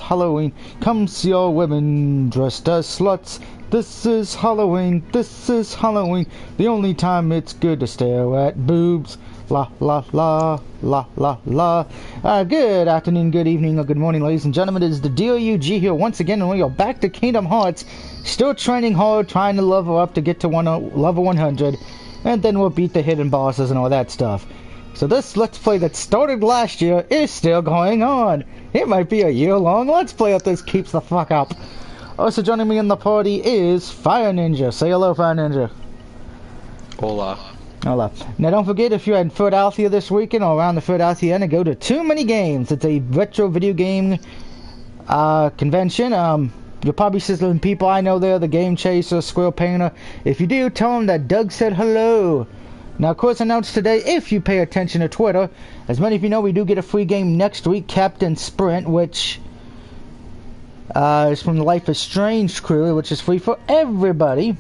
Halloween. Come see all women dressed as sluts. This is Halloween, this is Halloween. The only time it's good to stare at boobs. La la la, la la la. Good afternoon, good evening, or good morning, ladies and gentlemen. It is the DOUG here once again, and we are back to Kingdom Hearts. Still training hard, trying to level up to get to level 100. And then we'll beat the hidden bosses and all that stuff. So this Let's Play that started last year is still going on. It might be a year-long Let's Play if this keeps the fuck up. Also joining me in the party is Fire Ninja. Say hello, Fire Ninja. Hola. Hola. Now don't forget, if you're in Philadelphia this weekend or around the Philadelphia area, go to Too Many Games. It's a retro video game convention. You'll probably see some people I know there, the Game Chaser, Squirrel Painter. If you do, tell them that Doug said hello. Now, of course, announced today, if you pay attention to Twitter, as many of you know, we do get a free game next week, Captain Sprint, which is from the Life is Strange crew, which is free for everybody.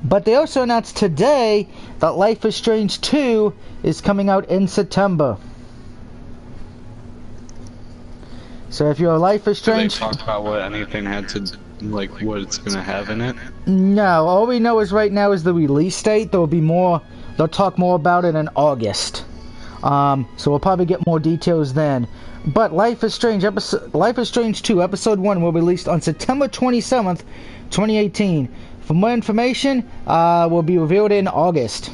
But they also announced today that Life is Strange 2 is coming out in September. So if you're a Life is Strange... Did they talk about what anything had to, like, what it's going to have in it? No, all we know is right now is the release date. There'll be more... They'll talk more about it in August. So we'll probably get more details then. But Life is Strange 2 Episode 1 will be released on September 27th, 2018. For more information, will be revealed in August.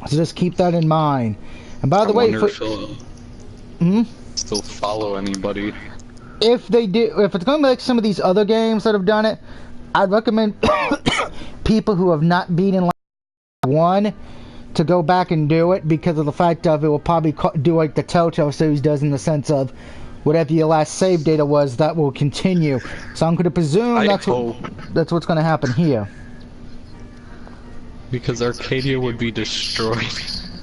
So just keep that in mind. And by the way, still follow anybody. If they do, if it's going to be like some of these other games that have done it, I'd recommend people who have not beaten like 1 to go back and do it, because of the fact of it will probably do like the Telltale series does, in the sense of whatever your last save data was, that will continue. So I'm going to presume that's what's going to happen here. Because Arcadia would be destroyed.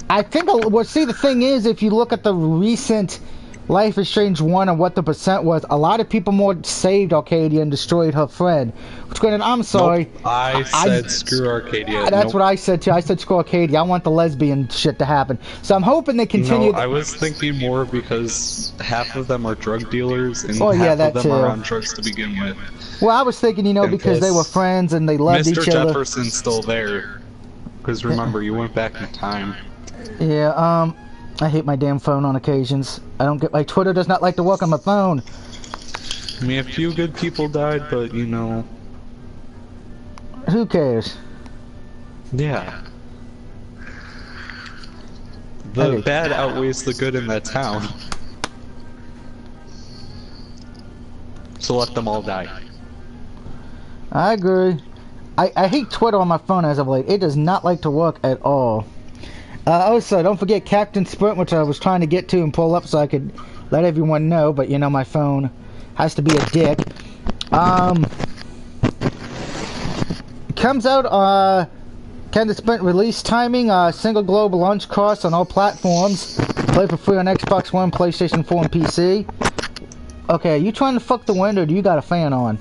I think, well, see, the thing is, if you look at the recent Life is Strange 1 and what the percent was, a lot of people more saved Arcadia and destroyed her friend. Which, granted, I'm sorry. Nope, I said screw Arcadia. That's what I said too. I said screw Arcadia. I want the lesbian shit to happen. So I'm hoping they continue. No, I was thinking more because half of them are drug dealers and half of them are on drugs to begin with. Well, I was thinking, you know, because they were friends and they loved each other. Mr. Jefferson's still there. Because remember, you went back in time. Yeah, I hate my damn phone on occasions. I don't get my Twitter does not like to work on my phone. I mean, a few good people died, but you know. Who cares? Yeah. The bad outweighs the good in that town. So let them all die. I agree. I hate Twitter on my phone as of late. It does not like to work at all. Also, don't forget Captain Sprint, which I was trying to get to and pull up so I could let everyone know, but you know my phone has to be a dick. Comes out, Captain Sprint release timing, single globe launch cost on all platforms. Play for free on Xbox One, PlayStation 4, and PC. Okay, are you trying to fuck the wind, or do you got a fan on?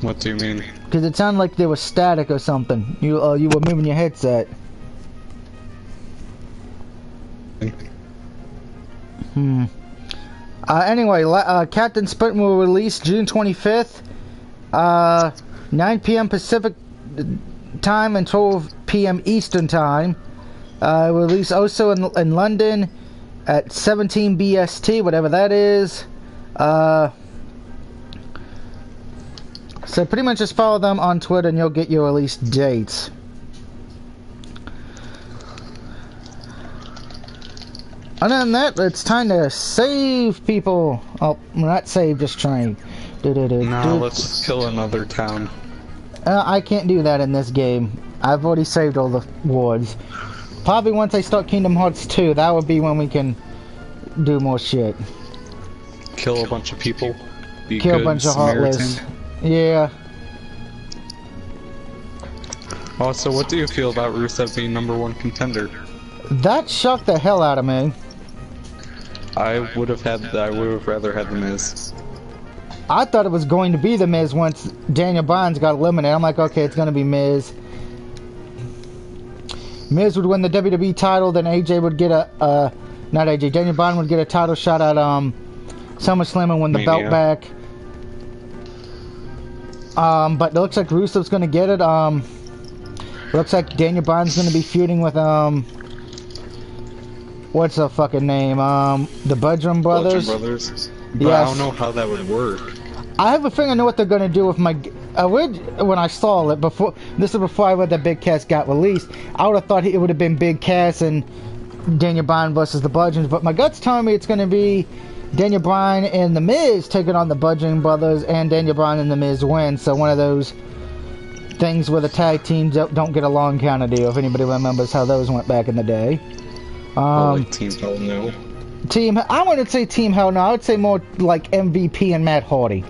What do you mean? Because it sounded like there was static or something. You were moving your headset. Anyway, Captain Sprint will release June 25th, 9 p.m. Pacific time and 12 p.m. Eastern time. Release also in London at 17 BST, whatever that is. So pretty much just follow them on Twitter and you'll get your release dates. Other than that, it's time to save people. Oh, not save, just train. Now let's kill another town. I can't do that in this game. I've already saved all the wards. Probably once I start Kingdom Hearts 2, that would be when we can do more shit. Kill a bunch of people. Kill a bunch of Heartless. Yeah. Also, what do you feel about Rusev being #1 contender? That shocked the hell out of me. I would have rather had The Miz. I thought it was going to be The Miz once Daniel Bryan's got eliminated. I'm like, okay, it's going to be Miz. Miz would win the WWE title, then AJ would get not AJ, Daniel Bryan would get a title shot at SummerSlam and win the belt back. But it looks like Rusev's gonna get it. Looks like Daniel Bryan's gonna be feuding with what's the fucking name? The Bludgeon Brothers. But yes. I don't know how that would work. I have a feeling I know what they're gonna do with my. When I saw it before, this is before I read that Big Cass got released. I would have thought it would have been Big Cass and Daniel Bryan versus the Bludgeons, but my gut's telling me it's gonna be Daniel Bryan and The Miz taking on the Bludgeon Brothers, and Daniel Bryan and The Miz win. So one of those things where the tag teams don't get along kind of deal. If anybody remembers how those went back in the day. Like Team Hell No. I wouldn't say Team Hell No. I would say more like MVP and Matt Hardy.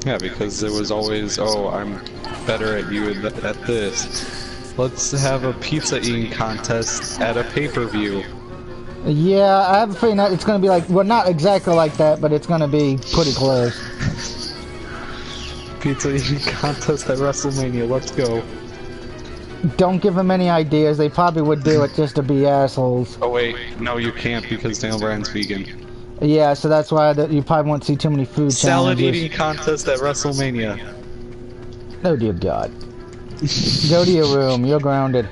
Yeah, because it was always, oh, I'm better at you at this. Let's have a pizza eating contest at a pay-per-view. Yeah, I have a feeling that it's going to be like, well, not exactly like that, but it's going to be pretty close. Pizza eating contest at WrestleMania, let's go. Don't give them any ideas, they probably would do it just to be assholes. Oh wait, no you can't because Daniel Bryan's vegan. Yeah, so that's why you probably won't see too many food Salad challenges. eating contest at WrestleMania. Oh dear God. Go to your room, you're grounded.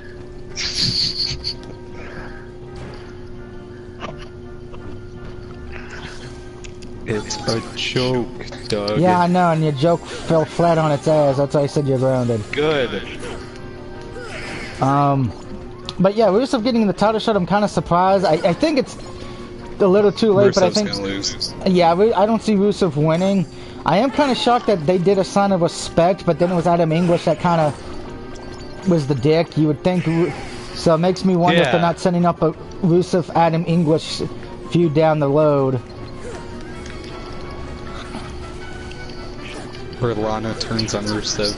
It's a joke, Doug. Yeah, I know, and your joke fell flat on its ass. That's why I said you're grounded. Good. But yeah, Rusev getting the title shot, I'm kind of surprised. I think it's a little too late, Rusev's but I think... gonna lose. Yeah, I don't see Rusev winning. I am kind of shocked that they did a sign of respect, but then it was Adam English that kind of was the dick. You would think... So it makes me wonder if they're not setting up a Rusev-Adam English feud down the road. Where Lana turns on Rusev.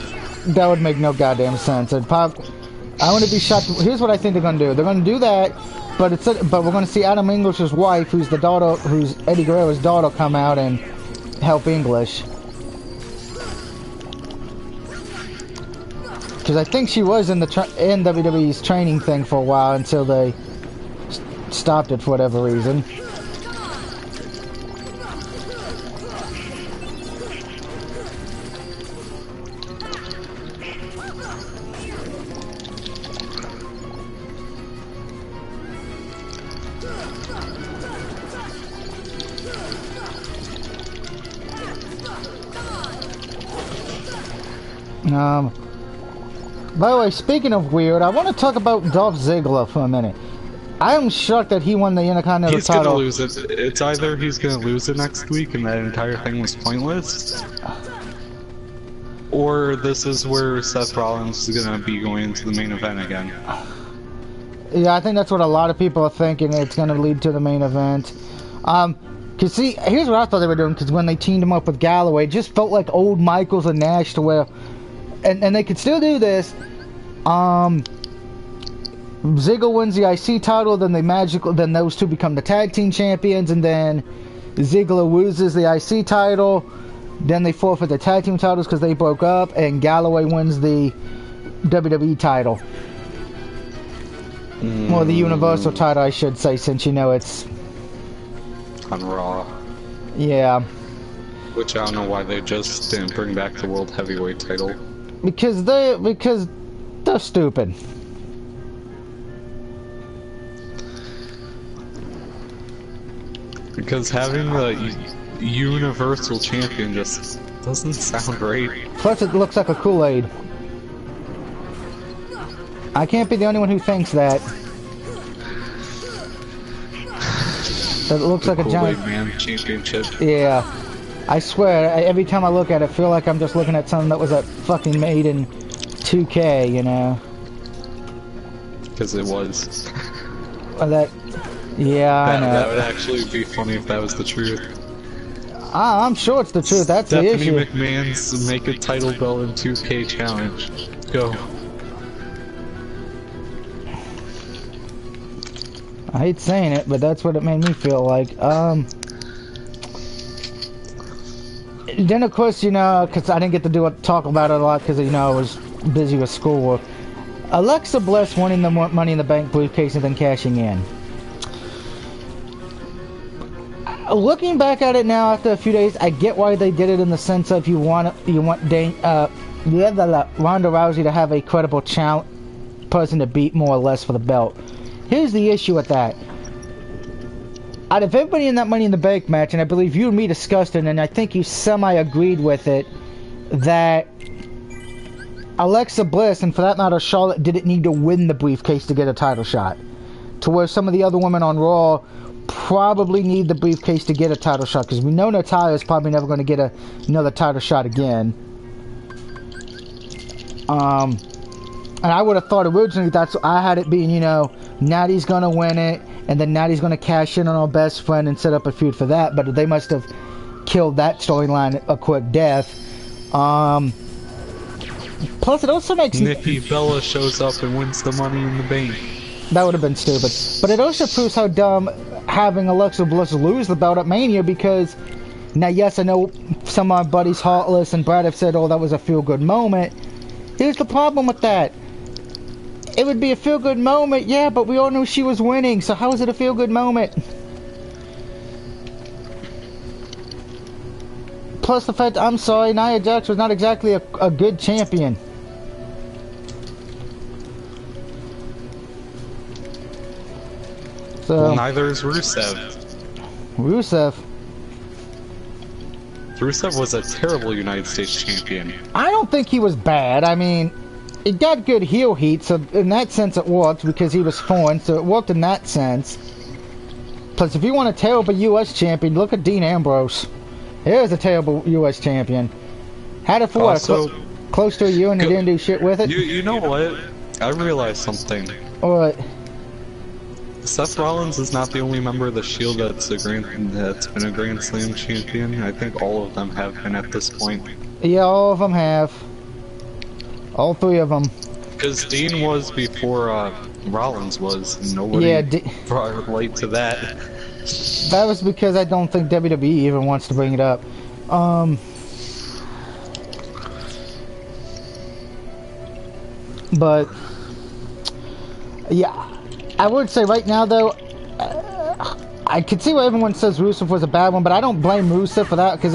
That would make no goddamn sense. I want to be shocked. Here's what I think they're going to do. They're going to do that, but we're going to see Adam English's wife, who's Eddie Guerrero's daughter, come out and help English. Because I think she was in WWE's training thing for a while until they stopped it for whatever reason. By the way, speaking of weird, I want to talk about Dolph Ziggler for a minute. I am shocked that he won the Intercontinental title. He's gonna lose it. It's either he's gonna lose it next week and that entire thing was pointless, or this is where Seth Rollins is gonna be going into the main event again. Yeah, I think that's what a lot of people are thinking. It's gonna lead to the main event. Cause see, here's what I thought they were doing. Cause when they teamed him up with Galloway, it just felt like old Michaels and Nash to where, and they could still do this. Ziggler wins the IC title, then those two become the tag team champions, and then Ziggler loses the IC title, then they forfeit the tag team titles because they broke up, and Galloway wins the WWE title. Or the Universal title, I should say, since you know it's on Raw. Yeah. Which I don't know why they just didn't bring back the World Heavyweight title. Because they're stupid. Because having the Universal Champion just doesn't sound great. Plus it looks like a Kool-Aid. I can't be the only one who thinks that. It looks like a giant Man Championship. Yeah. I swear, every time I look at it, I feel like I'm just looking at something that was fucking made in 2K, you know? Because it was. I know. That would actually be funny if that was the truth. I'm sure it's the truth, that's the issue. Stephanie McMahon's Make a Title Belt in 2K challenge. Go. I hate saying it, but that's what it made me feel like. Then of course, you know, because I didn't get to talk about it a lot because, you know, I was busy with schoolwork. Alexa Bliss winning the Money in the Bank briefcase and then cashing in. Looking back at it now after a few days, I get why they did it in the sense of you want Ronda Rousey to have a credible person to beat more or less for the belt. Here's the issue with that. Out of everybody in that Money in the Bank match, and I believe you and me discussed it, and I think you semi-agreed with it, that Alexa Bliss, and for that matter Charlotte, didn't need to win the briefcase to get a title shot. To where some of the other women on Raw probably need the briefcase to get a title shot, because we know Natalya is probably never going to get another title shot again. And I would have thought originally I had it being, you know, Natty's going to win it, and then Natty's going to cash in on our best friend and set up a feud for that, but they must have killed that storyline a quick death. Plus, it also makes Nikki Bella shows up and wins the Money in the Bank. That would have been stupid. But it also proves how dumb having Alexa Bliss lose the belt at Mania, because now, yes, I know some of my buddies, Heartless and Brad, have said, oh, that was a feel-good moment. Here's the problem with that. It would be a feel-good moment, yeah, but we all knew she was winning, so how is it a feel-good moment? Plus the fact, I'm sorry, Nia Jax was not exactly a good champion. So, well, neither is Rusev. Rusev was a terrible United States champion. I don't think he was bad. I mean, it got good heel heat, so in that sense it worked because he was foreign, so it worked in that sense. Plus, if you want a terrible U.S. champion, look at Dean Ambrose. Here's a terrible U.S. champion. Had it for also, close to a year and he didn't do shit with it. You know what? I realized something. What? Seth Rollins is not the only member of the Shield that's been a Grand Slam champion. I think all of them have been at this point. Yeah, all of them have. All three of them. Because Dean was before Rollins was. And nobody brought light to that. That was because I don't think WWE even wants to bring it up. But yeah. I would say right now, though, I could see why everyone says Rusev was a bad one, but I don't blame Rusev for that, because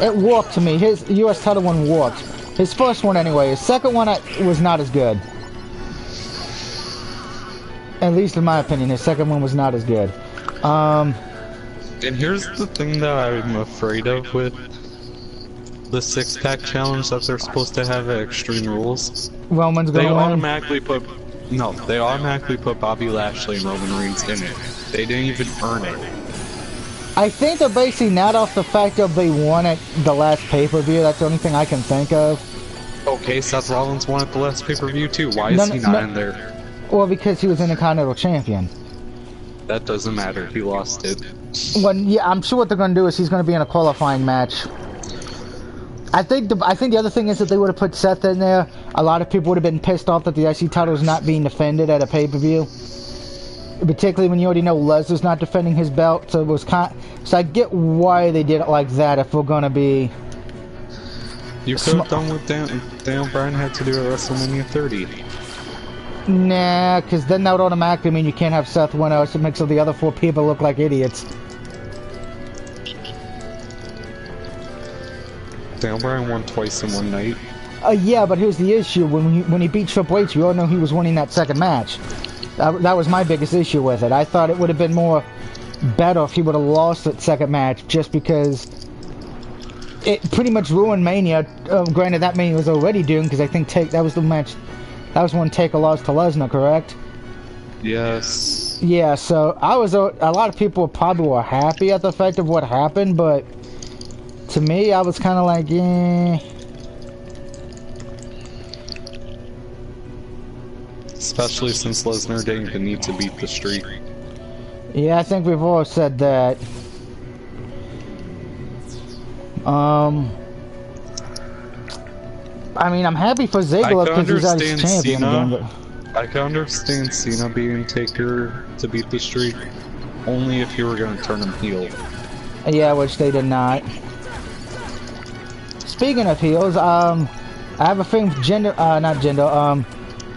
it worked to me. His U.S. title one worked. His first one, anyway. His second one was not as good. At least in my opinion, his second one was not as good. And here's the thing that I'm afraid of with the six-pack challenge that they're supposed to have at Extreme Rules. Roman's going to win? They automatically put Bobby Lashley and Roman Reigns in it. They didn't even earn it. I think they're basing that off the fact that they won at the last pay-per-view. That's the only thing I can think of. Okay, Seth Rollins won at the last pay-per-view too. Why is he not in there? Well, because he was Intercontinental Champion. That doesn't matter. He lost it. Well, yeah, I'm sure what they're going to do is he's going to be in a qualifying match. I think the other thing is that they would have put Seth in there. A lot of people would have been pissed off that the IC title is not being defended at a pay-per-view. Particularly when you already know Lesnar's not defending his belt, so it was so I get why they did it like that. If we're gonna be, you could have done what Daniel Bryan had to do at WrestleMania 30. Nah, because then that would automatically mean you can't have Seth win, else it makes all the other four people look like idiots. Daniel Bryan won twice in one night. Yeah, but here's the issue: when he beat Triple H, we all know he was winning that second match. That was my biggest issue with it. I thought it would have been more better if he would have lost that second match, just because it pretty much ruined Mania. Granted, that Mania was already doomed because I think that was the match. That was when Taker lost to Lesnar, correct? Yes. Yeah. So a lot of people probably were happy at the fact of what happened, but to me, I was kind of like, eh. Especially since Lesnar didn't even need to beat the streak. Yeah, I think we've all said that. I mean, I'm happy for Ziggler because he's out as champion again, but I can understand Cena being Taker to beat the streak, only if you were going to turn him heel. Yeah, which they did not. Speaking of heels, I have a feeling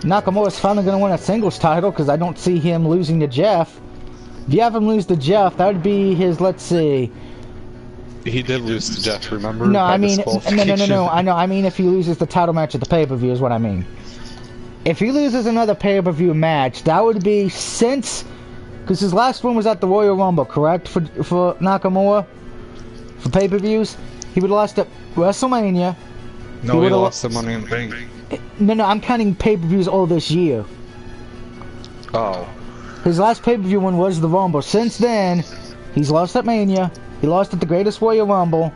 Nakamura's finally going to win a singles title because I don't see him losing to Jeff. If you have him lose to Jeff, that would be his, let's see. He did lose to Jeff, remember? No, By I mean, no. disqualification. I know. I mean, if he loses the title match at the pay-per-view is what I mean. If he loses another pay-per-view match, that would be since, because his last one was at the Royal Rumble, correct? For Nakamura, for pay-per-views, he would have lost at WrestleMania. No, he lost the Money in the Bank. No, I'm counting pay-per-views all this year. Oh. His last pay-per-view one was the Rumble. Since then, he's lost at Mania. He lost at the Greatest Royal Rumble.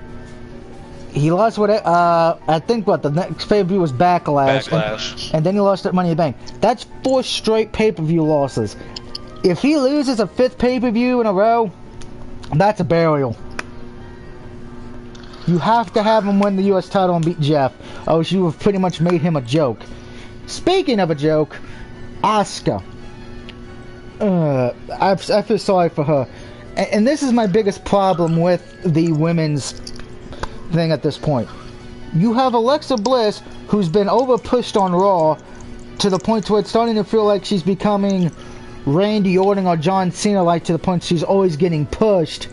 He lost what? I think what the next pay-per-view was Backlash. And then he lost at Money in the Bank. That's 4 straight pay-per-view losses. If he loses a 5th pay-per-view in a row, that's a burial. You have to have him win the U.S. title and beat Jeff. Oh, you have pretty much made him a joke. Speaking of a joke, Asuka. I feel sorry for her. And this is my biggest problem with the women's thing at this point. You have Alexa Bliss, who's been over-pushed on Raw to the point where it's starting to feel like she's becoming Randy Orton or John Cena, like to the point she's always getting pushed.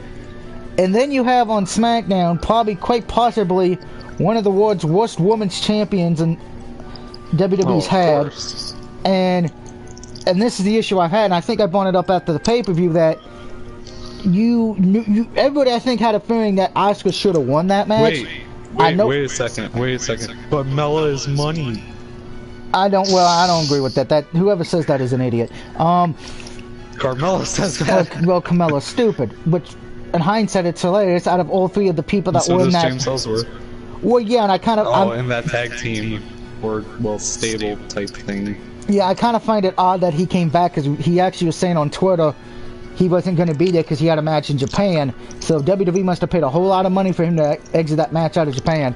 And then you have on SmackDown, probably quite possibly one of the world's worst women's champions in WWE's had. And this is the issue I've had, and I think I brought it up after the pay-per-view, that everybody I think had a feeling that Asuka should have won that match. Wait a second. But Mella is money. I don't agree with that. Whoever says that is an idiot. Carmella says that. Well, Carmella's stupid, which in hindsight it's hilarious. Out of all 3 of the people that were in that, James Ellsworth. Well, yeah, and I kind of in that tag team or stable type thing. Yeah, I kind of find it odd that he came back, because he actually was saying on Twitter he wasn't going to be there because he had a match in Japan. So WWE must have paid a whole lot of money for him to exit that match out of Japan.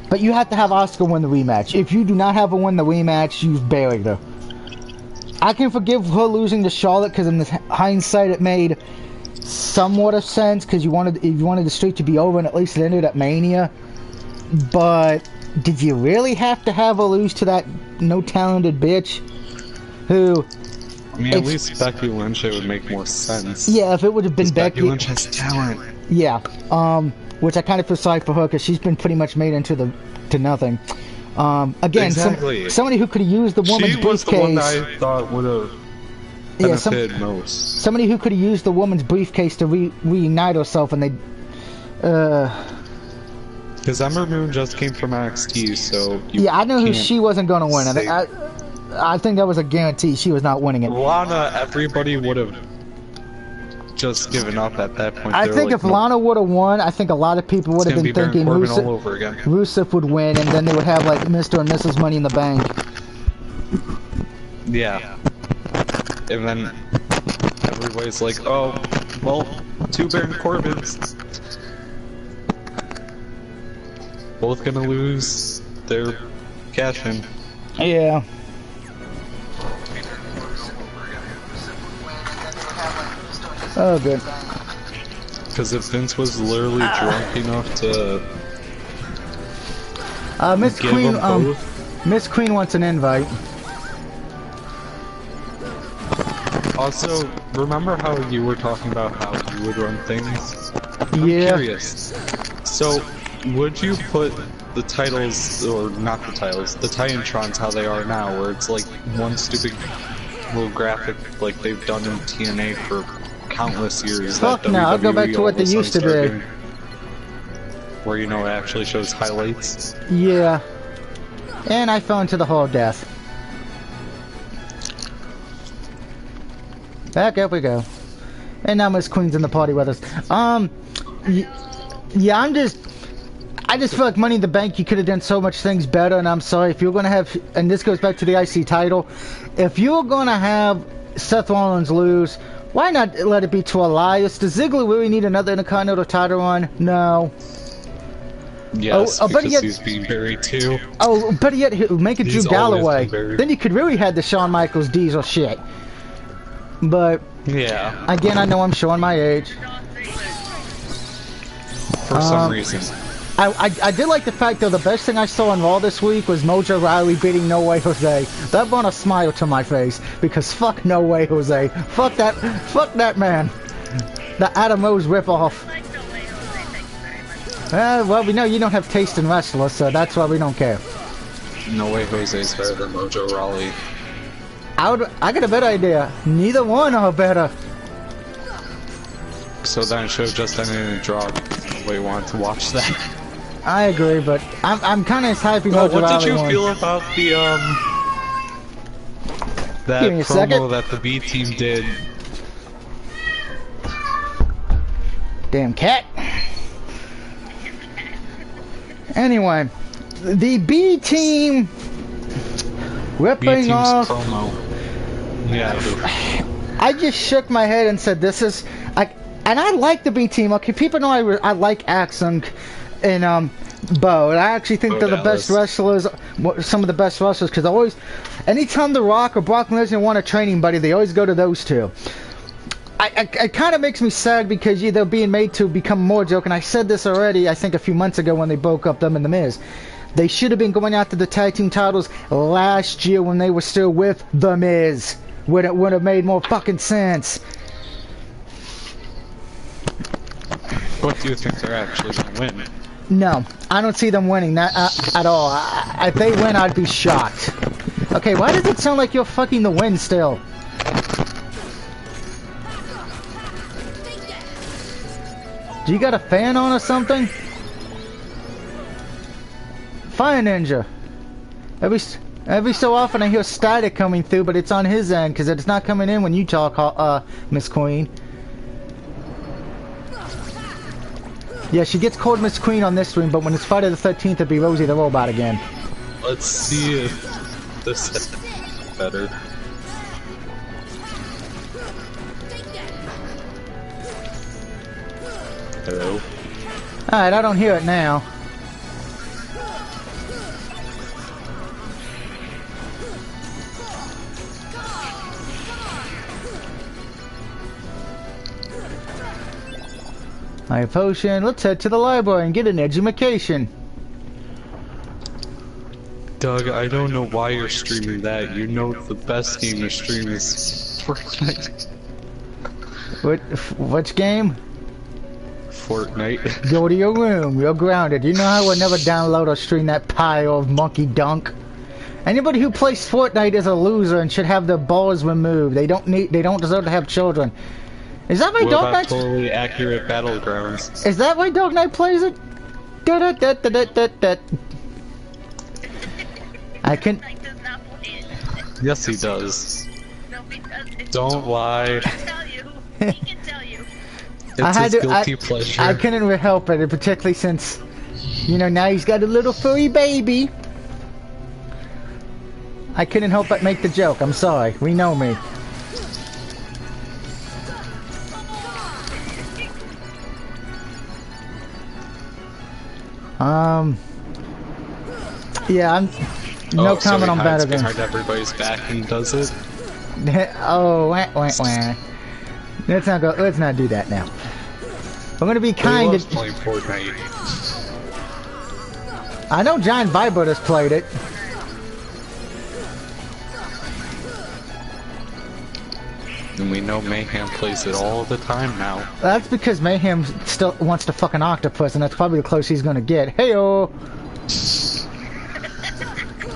But you have to have Asuka win the rematch. If you do not have her win the rematch, you've buried her. I can forgive her losing to Charlotte, because in hindsight it made somewhat of sense, because you wanted the streak to be over and at least it ended at Mania. But did you really have to have her lose to that no-talented bitch who... I mean, at least Becky Lynch, it would make more sense. Yeah, if it would have been Becky Lynch has talent. Yeah, which I kind of feel sorry for her, because she's been pretty much made into to nothing. Again, exactly. Somebody who could have used the woman's briefcase. She was the one that I thought would have benefited most. Somebody who could have used the woman's briefcase to reunite herself, and they... Because Ember Moon just came from NXT, so... Yeah, I know who she wasn't going to win. I think that was a guarantee she was not winning it. Lana, everybody would have just given up at that point. I think if Lana would have won, I think a lot of people would have been thinking Rusev would win, and then they would have like Mr. and Mrs. Money in the Bank. Yeah. And then everybody's like, oh, well, 2 Baron Corbins. Both gonna lose their cash in. Yeah. Oh, good. Because if Vince was literally drunk enough to Miss Queen, Miss Queen wants an invite. Also, remember how you were talking about how you would run things? I'm curious. So, would you put the titles, or not the titles, the Titantrons how they are now, where it's like one stupid little graphic like they've done in TNA for countless years? Fuck no, I'll go back to what they used to be. Where, you know, it actually shows highlights? Yeah. And I fell into the Hall of Death. Back up we go. And now Miss Queen's in the party with us. Yeah, I just feel like Money in the Bank, you could have done so much things better, and I'm sorry, if you're going to have, and this goes back to the IC title, if you're going to have Seth Rollins lose, why not let it be to Elias? Does Ziggler really need another Intercontinental title run? No. Yes, because he's being buried too. Oh, better yet, make it Drew Galloway. Then you could really have the Shawn Michaels Diesel shit. But, yeah. Again, I know I'm showing my age. For some reason. I did like the fact though, the best thing I saw on Raw this week was Mojo Rawley beating No Way Jose. That brought a smile to my face, because fuck No Way Jose. Fuck that man. The Adam Rose ripoff. Well, we know you don't have taste in wrestlers, so that's why we don't care. No Way Jose's better than Mojo Rawley. I got a better idea. Neither one are better. So then it should have just ended in a draw because nobody wanted to watch that. I agree, but I'm kind of happy. Well, Mojo what did you Rawley feel won. about the that Give me a promo second. that the B team did? Damn cat. Anyway, the B team B ripping team's off. promo. Yeah. I just shook my head and said, "This is," and I like the B team. Okay, people know I like Axum and Bo, and I actually think they're the best wrestlers, some of the best wrestlers, because always, anytime The Rock or Brock Lesnar want a training buddy, they always go to those two. It kind of makes me sad because they're being made to become more joke, and I said this already, I think a few months ago when they broke up them and The Miz. They should have been going after the tag team titles last year when they were still with The Miz. It would have made more fucking sense. What do you think they're actually gonna win? No, I don't see them winning that at all. If they win, I'd be shocked. Okay, why does it sound like you're fucking the wind still? Do you got a fan on or something? Fire Ninja. Every so often I hear static coming through, but it's on his end because it's not coming in when you talk, Miss Queen. Yeah, she gets called Miss Queen on this stream, but when it's Friday the 13th, it'd be Rosie the Robot again. Let's see if this is better. Hello? Alright, I don't hear it now. Alright, potion. Let's head to the library and get an edumacation. Doug, I don't know why you're streaming that. You know the best game to stream is Fortnite. Which game? Fortnite. Go to your room. You're grounded. You know I would never download or stream that pile of monkey dunk. Anybody who plays Fortnite is a loser and should have their balls removed. They don't deserve to have children. Is that why Dog Knight? Totally accurate Battlegrounds. Is that why Dog Knight plays it? I can. Yes, he does. Don't lie. He can tell you. It's his guilty pleasure. I couldn't help it, particularly since, you know, now he's got a little furry baby. I couldn't help but make the joke. I'm sorry. We know me. Yeah, I'm no comment on Battlegrounds. Behind everybody's back and does it. Oh, wah, wah, wah. Let's not do that now. I'm gonna be kind to playing Fortnite. I know Giant Viper has played it. And we know Mayhem plays it all the time now. That's because Mayhem still wants to fuck an octopus, and that's probably the closest he's gonna get. Heyo.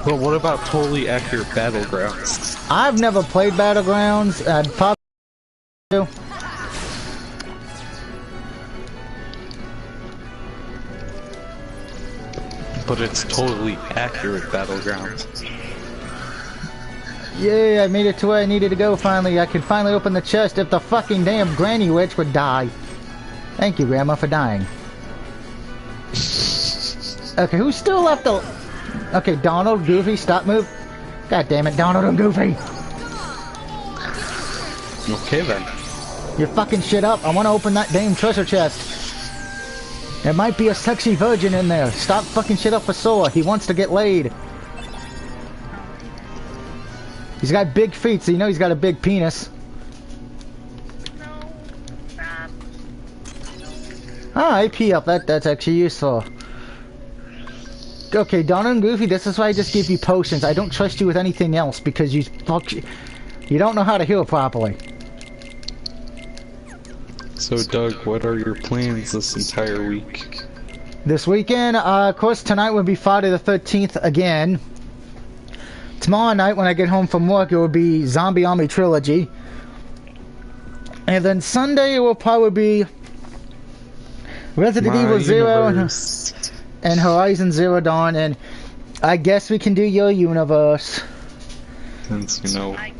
But what about totally accurate Battlegrounds? I've never played Battlegrounds. I'd probably do. But it's totally accurate Battlegrounds. Yay, I made it to where I needed to go finally. I can finally open the chest if the fucking damn Granny Witch would die. Thank you, Grandma, for dying. Okay, who's still left? Okay, Donald, Goofy, stop move. God damn it, Donald and Goofy. Okay then. You're fucking shit up. I want to open that damn treasure chest. There might be a sexy virgin in there. Stop fucking shit up for Sora. He wants to get laid. He's got big feet, so you know he's got a big penis. No. Stop. Ah, AP up. That's actually useful. Okay, Donald and Goofy, this is why I just give you potions. I don't trust you with anything else because you don't know how to heal properly. So, Doug, what are your plans this entire week? This weekend, of course, tonight will be Friday the 13th again. Tomorrow night, when I get home from work, it will be Zombie Army Trilogy. And then Sunday, it will probably be Resident Evil Zero and Horizon Zero Dawn, and I guess we can do your universe. Since, you know... I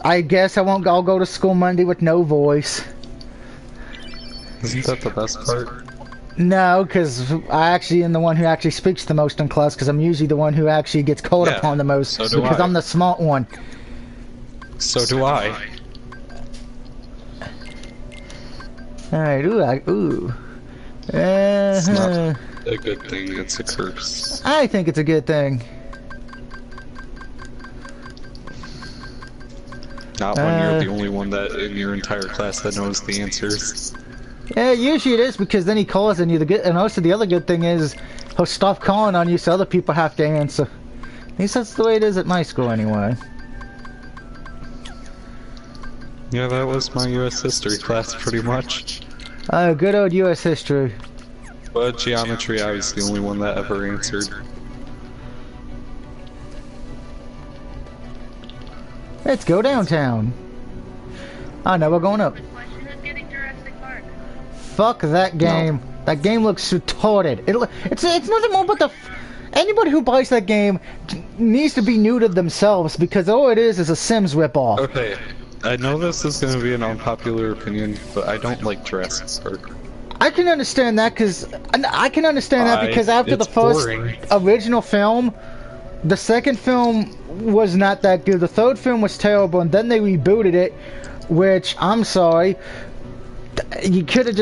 I guess. won't. I'll go to school Monday with no voice. Isn't that the best part? No, because I actually am the one who actually speaks the most in class, because I'm usually the one who actually gets called upon the most, so do because I. I'm the smart one. So do I. Alright, ooh. It's not a good thing, it's a curse. I think it's a good thing. Not when you're the only one that in your entire class that knows the answers. Yeah, usually it is, because then he calls on you. And also the other good thing is he'll stop calling on you so other people have to answer. At least that's the way it is at my school anyway. Yeah, that was my US history class pretty much. Oh, good old US history. But geometry, I was the only one that ever answered. Let's go downtown. Oh no, we're going up. The question is getting Jurassic Park. Fuck that game. No. That game looks retarded. It's nothing more but anybody who buys that game needs to be new to themselves, because all it is a Sims ripoff. Okay, I know this is going to be an unpopular opinion, but I don't like Jurassic Park. I can understand that because after the first original film, the second film was not that good. The third film was terrible, and then they rebooted it, which I'm sorry. You could have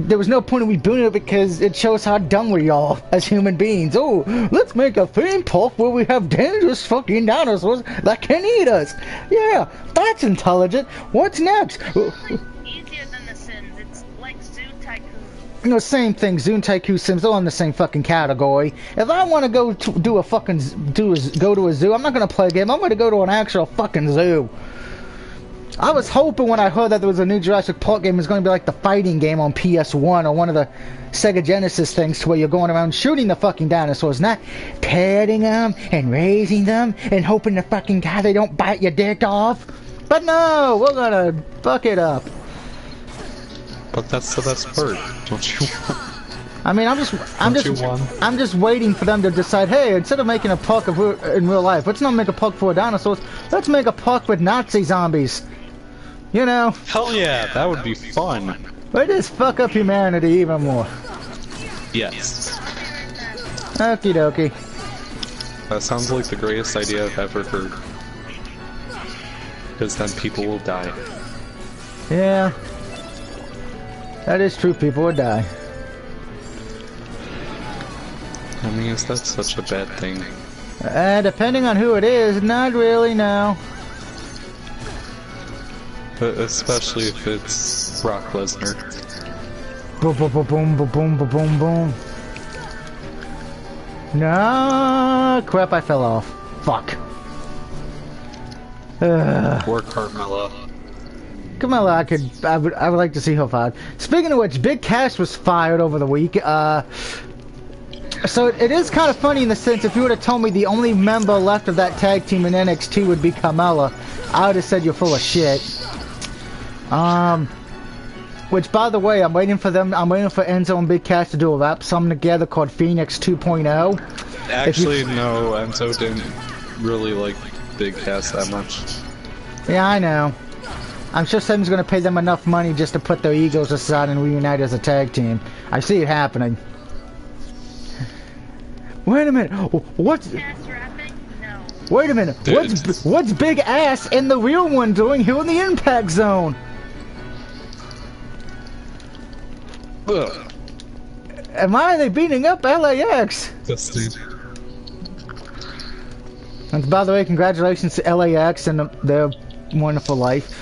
there was no point in rebooting it because it shows how dumb we are as human beings. Oh, let's make a theme park where we have dangerous fucking dinosaurs that can eat us. Yeah, that's intelligent. What's next? Easier than The Sims. It's like Zoo Tycoon. You know, same thing. Zoom Tycoon Sims, they're all in the same fucking category. If I want to go to go to a zoo, I'm not gonna play a game. I'm gonna go to an actual fucking zoo. I was hoping when I heard that there was a new Jurassic Park game, it was going to be like the fighting game on PS1 or one of the Sega Genesis things to where you're going around shooting the fucking dinosaurs, not petting them and raising them and hoping the fucking guy they don't bite your dick off. But no, we're gonna fuck it up. But that's the best part, don't you? I mean, I'm just waiting for them to decide, hey, instead of making a park in real life, let's not make a park for dinosaurs, let's make a park with Nazi zombies. You know? Hell yeah, that would be fun. But just fuck up humanity even more. Yes. Okie dokie. That sounds like the greatest idea I've ever heard. Because then people will die. Yeah. That is true, people would die. I mean, is that such a bad thing? Depending on who it is, not really, no. But especially if it's Brock Lesnar. Boom, boom, boom, boom, boom, boom, boom, boom, boom. No, crap, I fell off. Fuck. Or Carmella. Carmella, I would like to see her fired. Speaking of which, Big Cass was fired over the week. So it is kind of funny in the sense, if you would have told me the only member left of that tag team in NXT would be Carmella, I would have said you're full of shit. Which, by the way, I'm waiting for Enzo and Big Cass to do a rap song together called Phoenix 2.0. Actually, no, Enzo didn't really like Big Cass that much. Yeah, I know. I'm sure Sam's going to pay them enough money just to put their egos aside and reunite as a tag team. I see it happening. Wait a minute. What's... No. Wait a minute. What's Big Ass and the real one doing here in the Impact Zone? Ugh. And why are they beating up LAX? And by the way, congratulations to LAX and their wonderful life.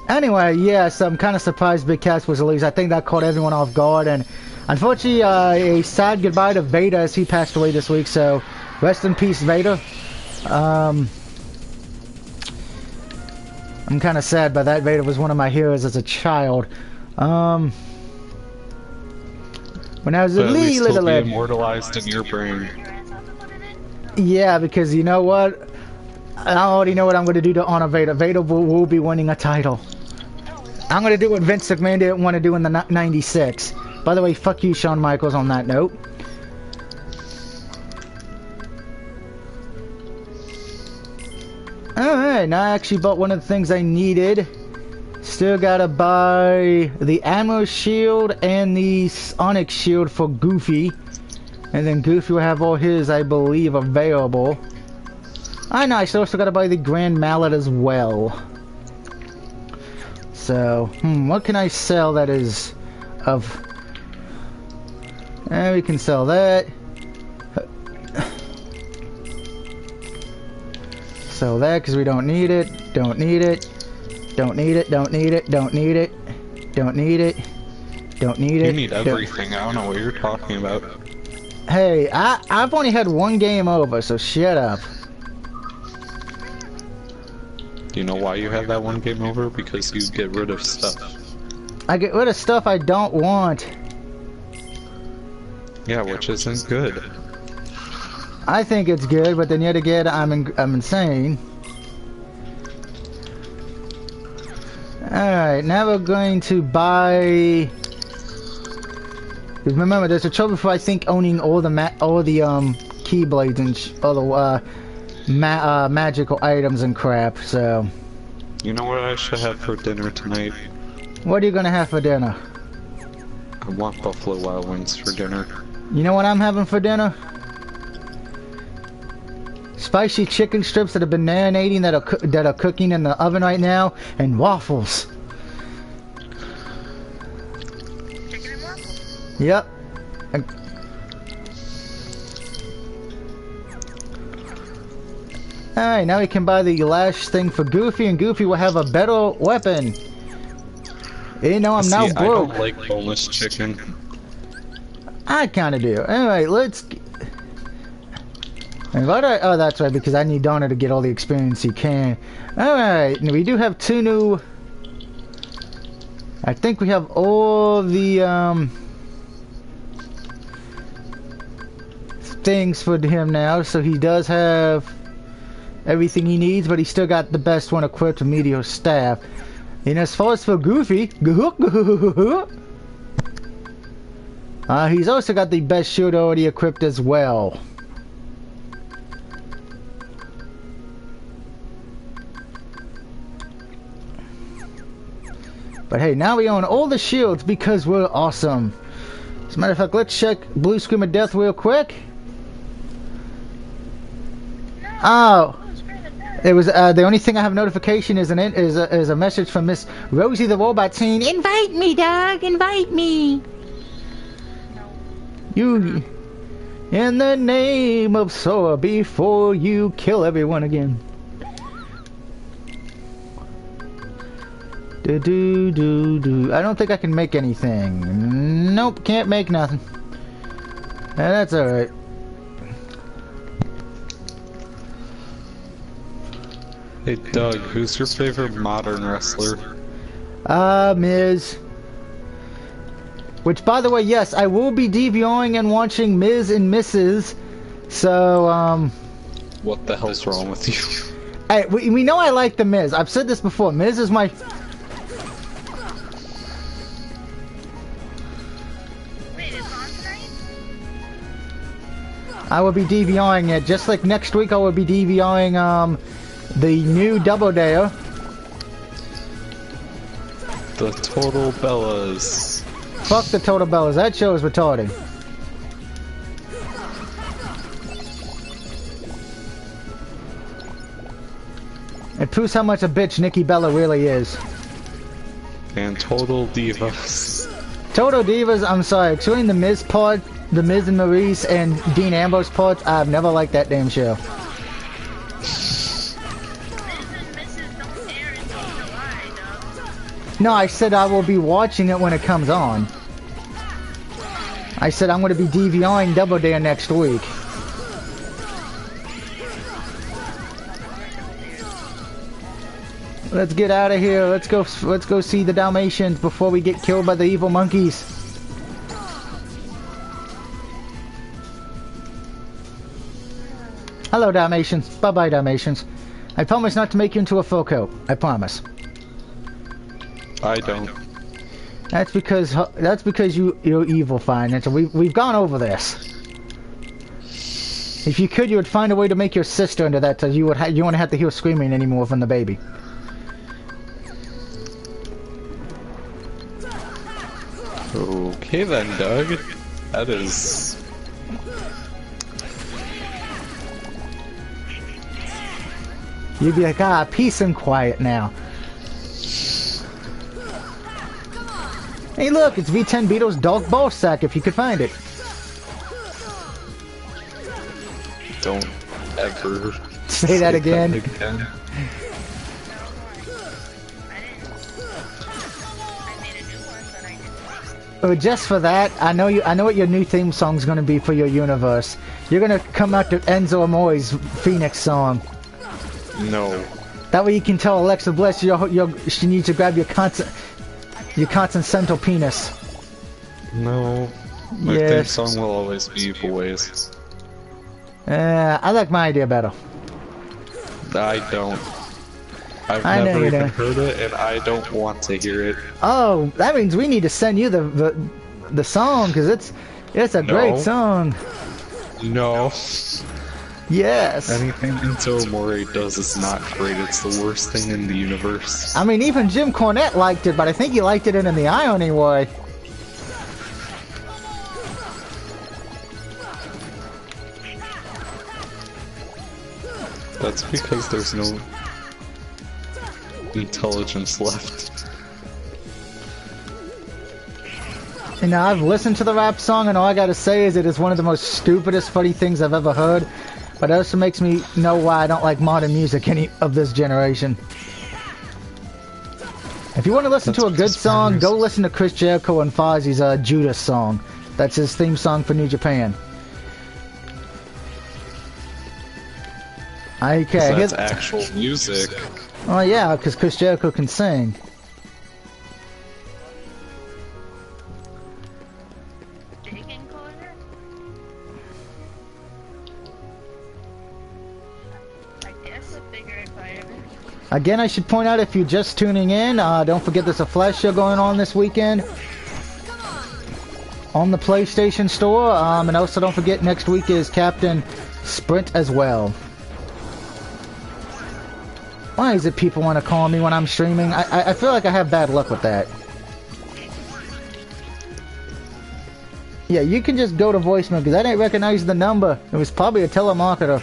Anyway, yes, I'm kind of surprised Big Cass was released. I think that caught everyone off guard, and unfortunately, a sad goodbye to Vader as he passed away this week. So, rest in peace, Vader. I'm kind of sad, but that Vader was one of my heroes as a child. When I was a But at least little he'll be lad. immortalized in your brain. Yeah, because you know what? I already know what I'm going to do to honor Vader. Vader will be winning a title. I'm going to do what Vince McMahon didn't want to do in the 96. By the way, fuck you, Shawn Michaels, on that note. Alright, now I actually bought one of the things I needed. Still gotta buy the ammo shield and the Onyx shield for Goofy. And then Goofy will have all his, I believe, available. I know, I still also gotta buy the Grand Mallet as well. So, what can I sell that is of... we can sell that. Sell that because we don't need it. Don't need it. Don't need it. Don't need it. Don't need it. Don't need it. Don't need it. You need everything. I don't know what you're talking about. Hey, I've only had one game over, so shut up. Do you know why you have that one game over? Because you get rid of stuff. I get rid of stuff I don't want. Yeah, which isn't good. I think it's good, but then yet again, I'm insane. Alright, now we're going to buy... Remember, there's a trouble for, I think, owning all the keyblades and all the magical items and crap, so... You know what I should have for dinner tonight? What are you gonna have for dinner? I want Buffalo Wild Wings for dinner. You know what I'm having for dinner? Spicy chicken strips that have been marinating that are cooking in the oven right now, and waffles. Chicken and waffles. Yep. Alright, now we can buy the lash thing for Goofy, and Goofy will have a better weapon. You know, I'm now See, broke. I don't like boneless chicken. I kinda do. Anyway, let's... And oh, that's right, because I need Donna to get all the experience he can. Alright, we do have two new... I think we have all the, things for him now, so he does have everything he needs, but he still got the best one equipped with Meteor Staff. And as far as for Goofy, he's also got the best shield already equipped as well. But hey, now we own all the shields because we're awesome. As a matter of fact, let's check Blue Scream of Death real quick. Oh, it was the only thing I have notification is a message from Miss Rosie the Robot saying, "Invite me, dog, invite me." You, in the name of Sora, before you kill everyone again. I don't think I can make anything. Nope, can't make nothing. That's alright. Hey Doug, who's your favorite modern wrestler? Miz. Which, by the way, yes, I will be DVRing and watching Miz and Mrs. So, What the hell's wrong with you? Hey, we know I like the Miz. I've said this before. Miz is my... Wait, it's on tonight? I will be DVRing it. Just like next week I will be DVRing, the new Double Dare. The Total Bellas. Fuck the Total Bellas. That show is retarded. It proves how much a bitch Nikki Bella really is. And Total Divas. Total Divas, I'm sorry. Excluding the Miz part, the Miz and Maurice and Dean Ambrose parts, I've never liked that damn show. Miz and Mrs. don't air until July, dog. No, I said I will be watching it when it comes on. I said I'm going to be DVRing Double Dare next week. Let's get out of here. Let's go see the Dalmatians before we get killed by the evil monkeys. Hello, Dalmatians. Bye-bye, Dalmatians. I promise not to make you into a fur coat. I promise. I don't. That's because you're evil, fine. And so we've gone over this. If you could, you would find a way to make your sister into that, so you wouldn't have to hear screaming anymore from the baby. Okay then, Doug. That is... You'd be like, ah, peace and quiet now. Hey look, it's V10 Beetle's dog ball sack if you could find it. Don't ever say that again. Oh, just for that, I know what your new theme song's gonna be for your universe. You're gonna come out to Enzo Amore's Phoenix song. No. That way you can tell Alexa Bliss she needs to grab your central penis. No. My theme song will always be Boys. I like my idea better. I don't. I've never even heard it, and I don't want to hear it. Oh, that means we need to send you the song, because it's a great song. No. Yes. Anything Enzo Amore does is not great. It's the worst thing in the universe. I mean, even Jim Cornette liked it, but I think he liked it in the irony way. That's because there's no intelligence left. And now I've listened to the rap song, and all I gotta say is it is one of the most stupidest funny things I've ever heard. But it also makes me know why I don't like modern music any of this generation. If you want to listen to a good song, go listen to Chris Jericho and Fozzie's Judas song. That's his theme song for New Japan. Okay. That's actual music. Oh yeah, because Chris Jericho can sing. Again, I should point out, if you're just tuning in, don't forget there's a flash show going on this weekend on the PlayStation Store. And also don't forget, next week is Captain Sprint as well. Why is it people want to call me when I'm streaming? I feel like I have bad luck with that. Yeah, you can just go to voicemail, because I didn't recognize the number. It was probably a telemarketer.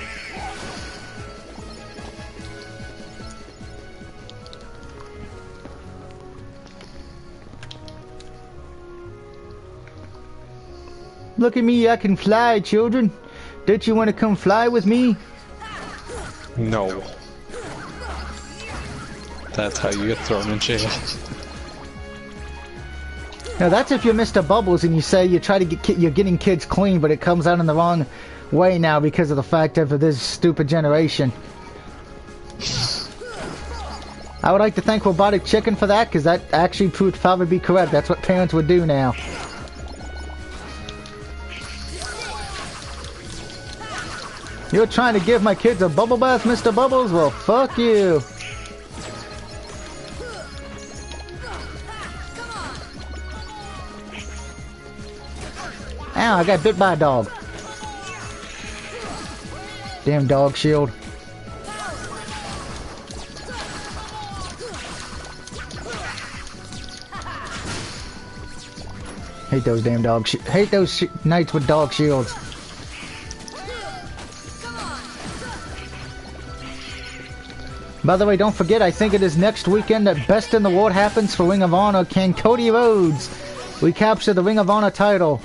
Look at me, I can fly, children. Don't you want to come fly with me? No. That's how you get thrown in jail. Now that's if you're Mr. Bubbles and you say you try to get you're getting kids clean, but it comes out in the wrong way now because of the fact of this stupid generation. I would like to thank Robotic Chicken for that, because that actually proved probably be correct. That's what parents would do now. You're trying to give my kids a bubble bath, Mr. Bubbles? Well, fuck you. Ow, I got bit by a dog. Damn dog shield. Hate those damn dog hate those knights with dog shields. By the way, don't forget, I think it is next weekend that Best in the World happens for Ring of Honor. Can Cody Rhodes recapture the Ring of Honor title?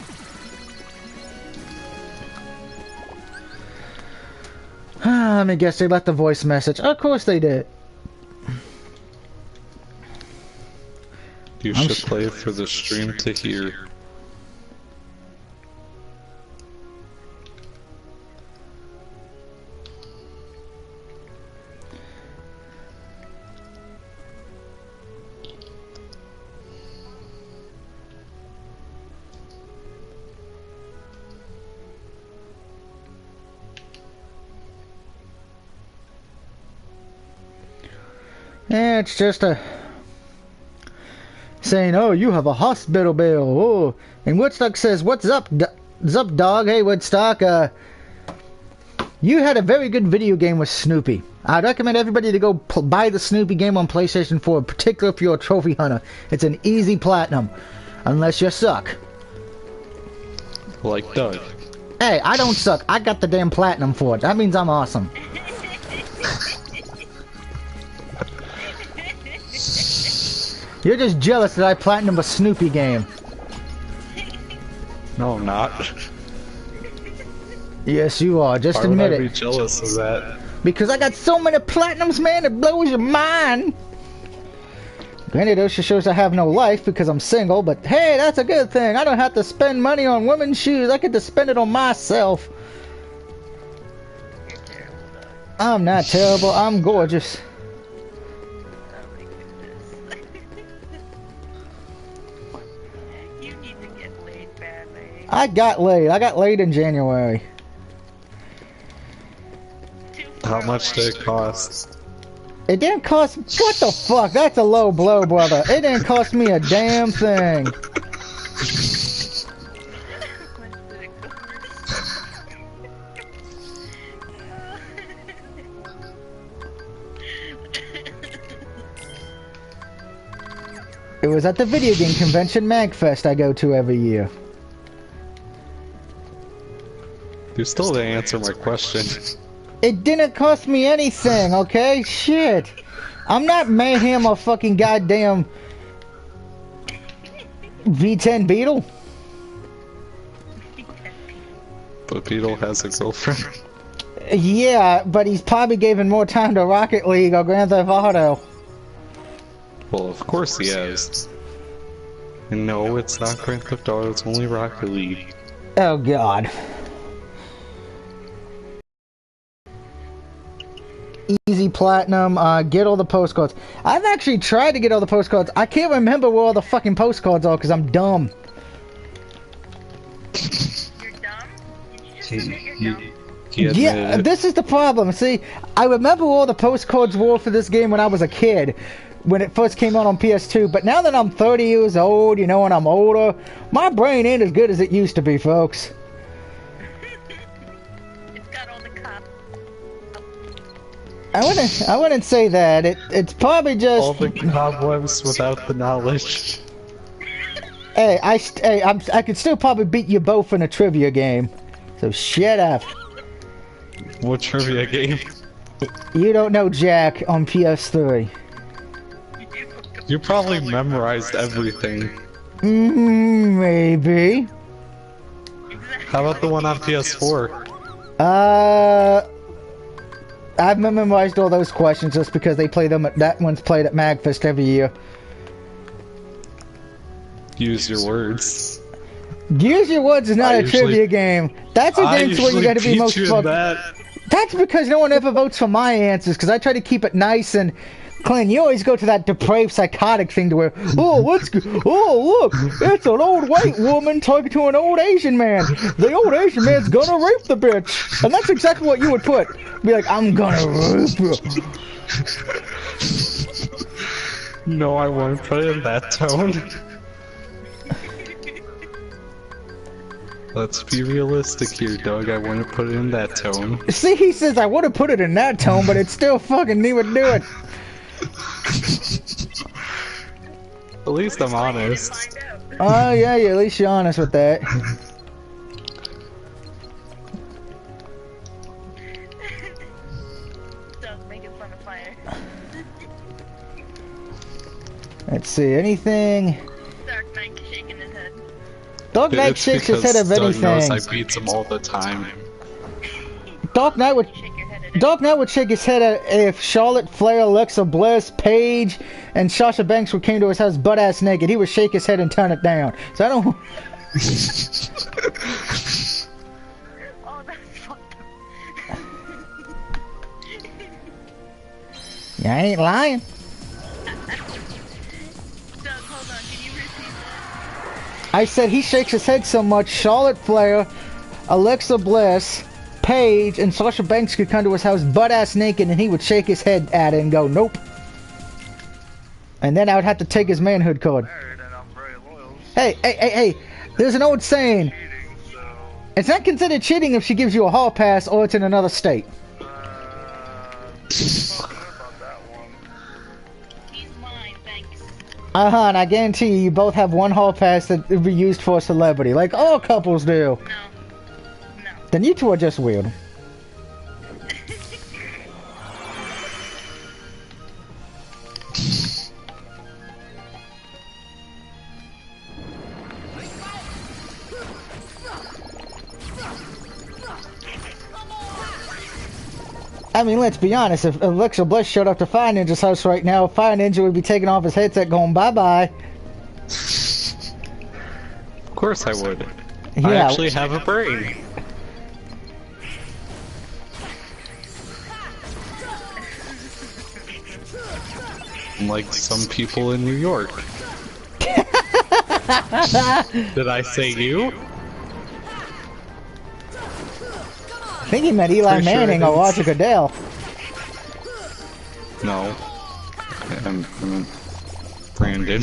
Let me guess, they left the voice message. Of course they did. You should play it for the stream to hear. Yeah, it's just a saying, oh, you have a hospital bill. Oh, and Woodstock says, what's up, dog? Hey, Woodstock. You had a very good video game with Snoopy. I'd recommend everybody to go buy the Snoopy game on PlayStation 4, particularly if you're a trophy hunter. It's an easy platinum, unless you suck. Like Doug. Hey, I don't suck. I got the damn platinum for it. That means I'm awesome. You're just jealous that I platinum a Snoopy game. No, I'm not. Yes, you are. Just admit it. Why would I be jealous of that? Because I got so many platinums, man, it blows your mind. Granted, it shows I have no life because I'm single, but hey, that's a good thing. I don't have to spend money on women's shoes. I get to spend it on myself. I'm not terrible. I'm gorgeous. I got laid. I got laid in January. How much did it cost? It didn't cost... What the fuck? That's a low blow, brother. It didn't cost me a damn thing. It was at the video game convention MagFest I go to every year. You still didn't answer my question. It didn't cost me anything, okay? Shit. I'm not Mayhem or fucking goddamn V10 Beetle. But Beetle has a girlfriend. Yeah, but he's probably given more time to Rocket League or Grand Theft Auto. Well, of course he has. And no, it's not Grand Theft Auto, it's only Rocket League. Oh god. Easy platinum, get all the postcards. I've actually tried to get all the postcards. I can't remember where all the fucking postcards are because I'm dumb. You're dumb? Did you just admit you're dumb? Yeah, this is the problem. See, I remember all the postcards were for this game when I was a kid, when it first came out on PS2, but now that I'm 30 years old, you know, and I'm older, my brain ain't as good as it used to be, folks. It's got all the cops. I wouldn't say that. It's probably just all the cobwebs without the knowledge. Hey, I could still probably beat you both in a trivia game. So shut up. What trivia game? You don't know Jack on PS3. You probably memorized everything. Maybe. How about the one on PS4? I've memorized all those questions just because they play them. That one's played at MagFest every year. Use your words. Use your words is not a trivia game. That's a game where you gotta be most fucked. That's because no one ever votes for my answers, because I try to keep it nice and clean. You always go to that depraved psychotic thing to where, oh, let's go, oh, look, it's an old white woman talking to an old Asian man. The old Asian man's gonna rape the bitch. And that's exactly what you would put. Be like, I'm gonna rape her. No, I won't put it in that tone. Let's be realistic here, Doug. I wouldn't put it in that tone. See, he says I would have put it in that tone, but it still fucking didn't do it. At least I'm honest. Oh, yeah, at least you're honest with that. Don't make it fun of fire. Let's see, anything... Dark Knight shaking his head. Dark Knight shakes his head of anything. Doug knows I beat him all the time. Dark Knight would... Dark Knight would shake his head at if Charlotte Flair, Alexa Bliss, Paige, and Sasha Banks would came to his house butt-ass naked. He would shake his head and turn it down. So I don't... Oh, that's fucked up. You ain't lying. Doug, hold on. Can you repeat that? I said he shakes his head so much, Charlotte Flair, Alexa Bliss, Paige, and Sasha Banks could come to his house butt-ass naked and he would shake his head at it and go, nope. And then I would have to take his manhood card. Married and I'm very loyal. Hey, there's an old saying. Cheating, so It's not considered cheating if she gives you a hall pass or it's in another state. not sure about that one. He's mine, thanks. And I guarantee you both have one hall pass that would be used for a celebrity, like all couples do. No. No. Then you two are just weird. I mean, let's be honest, if Alexa Bliss showed up to Fire Ninja's house right now, Fire Ninja would be taking off his headset going bye-bye. Of course I would. I Yeah. actually have a brain. Like some people in New York. Did I say you? I think he meant Eli Pretty sure Manning it or is. Roger Goodell. No. I'm Brandon.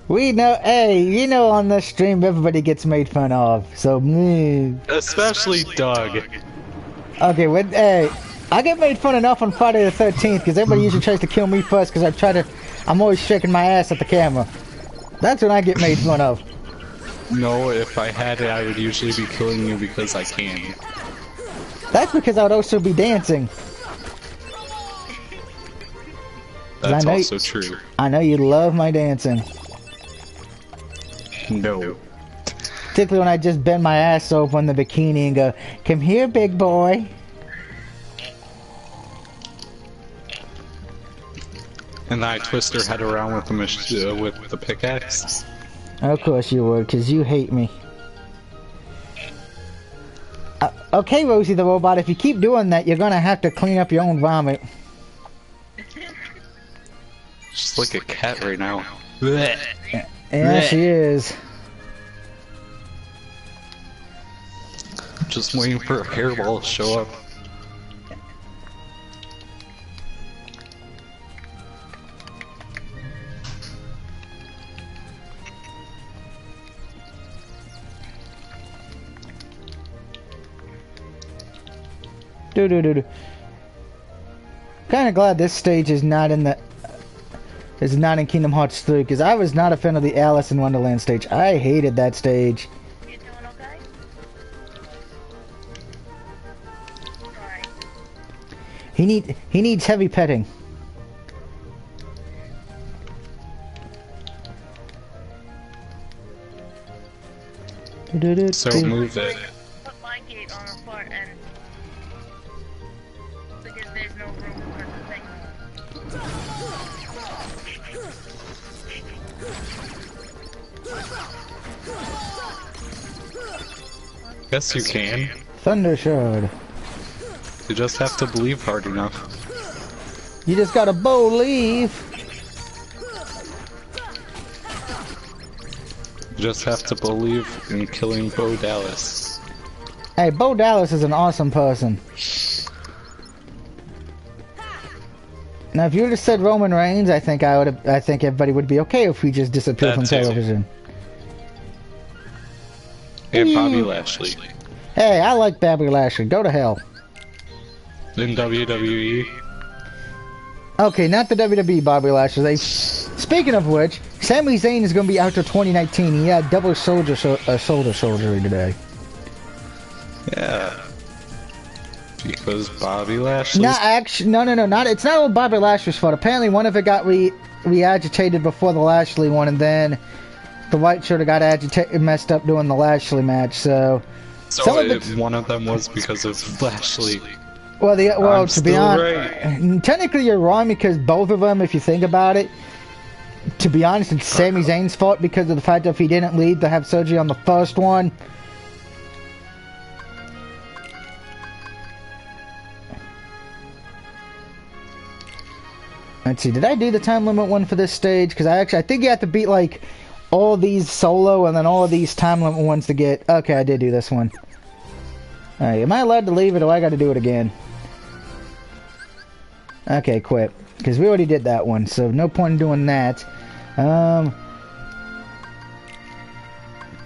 We know, hey, you know on this stream everybody gets made fun of, so Especially Doug. Okay, hey, I get made fun enough on Friday the 13th because everybody usually tries to kill me first because I'm always shaking my ass at the camera. That's when I get made fun of. No, if I had it, I would usually be killing you because I can. That's because I would also be dancing. That's I know- also true. I know you love my dancing. No. Particularly when I just bend my ass over in the bikini and go, come here, big boy. And I twist her head around with the pickaxe. Of course you would, because you hate me. Okay, Rosie the Robot, if you keep doing that, you're gonna have to clean up your own vomit. Just like a cat right now. Blech. Yeah, she is. Just waiting for a hairball to show up. Kind of glad this stage is not in Kingdom Hearts 3 because I was not a fan of the Alice in Wonderland stage. I hated that stage. You doing okay? Alright. He needs heavy petting. So move it. Put my gate on a far end. Because there's no room for the thing. Yes, you can. Thunder Shard. You just have to believe hard enough. You just gotta believe. You just have to believe in killing Bo Dallas. Hey, Bo Dallas is an awesome person. Now, if you would have said Roman Reigns, I think everybody would be okay if he just disappeared from That's it. television. And Bobby Lashley. Hey, I like Bobby Lashley. Go to hell. In WWE. Okay, not the WWE Bobby Lashley. Speaking of which, Sami Zayn is going to be out till 2019. He had double shoulder surgery today. Yeah. Because Bobby Lashley. No, it's not all Bobby Lashley's fault. Apparently, one of it got re-agitated before the Lashley one, and then the white shirt got messed up doing the Lashley match, so... So one of them was because of Lashley. Well, to be honest, right. technically you're wrong because both of them, if you think about it, to be honest, it's Sami Zayn's fault because of the fact that if he didn't leave to have surgery on the first one. Let's see, did I do the time limit one for this stage? Because I think you have to beat like all these solo and then all of these time limit ones to get... Okay, I did do this one. Alright, am I allowed to leave it or do I got to do it again? Okay, quit. Because we already did that one, so no point in doing that.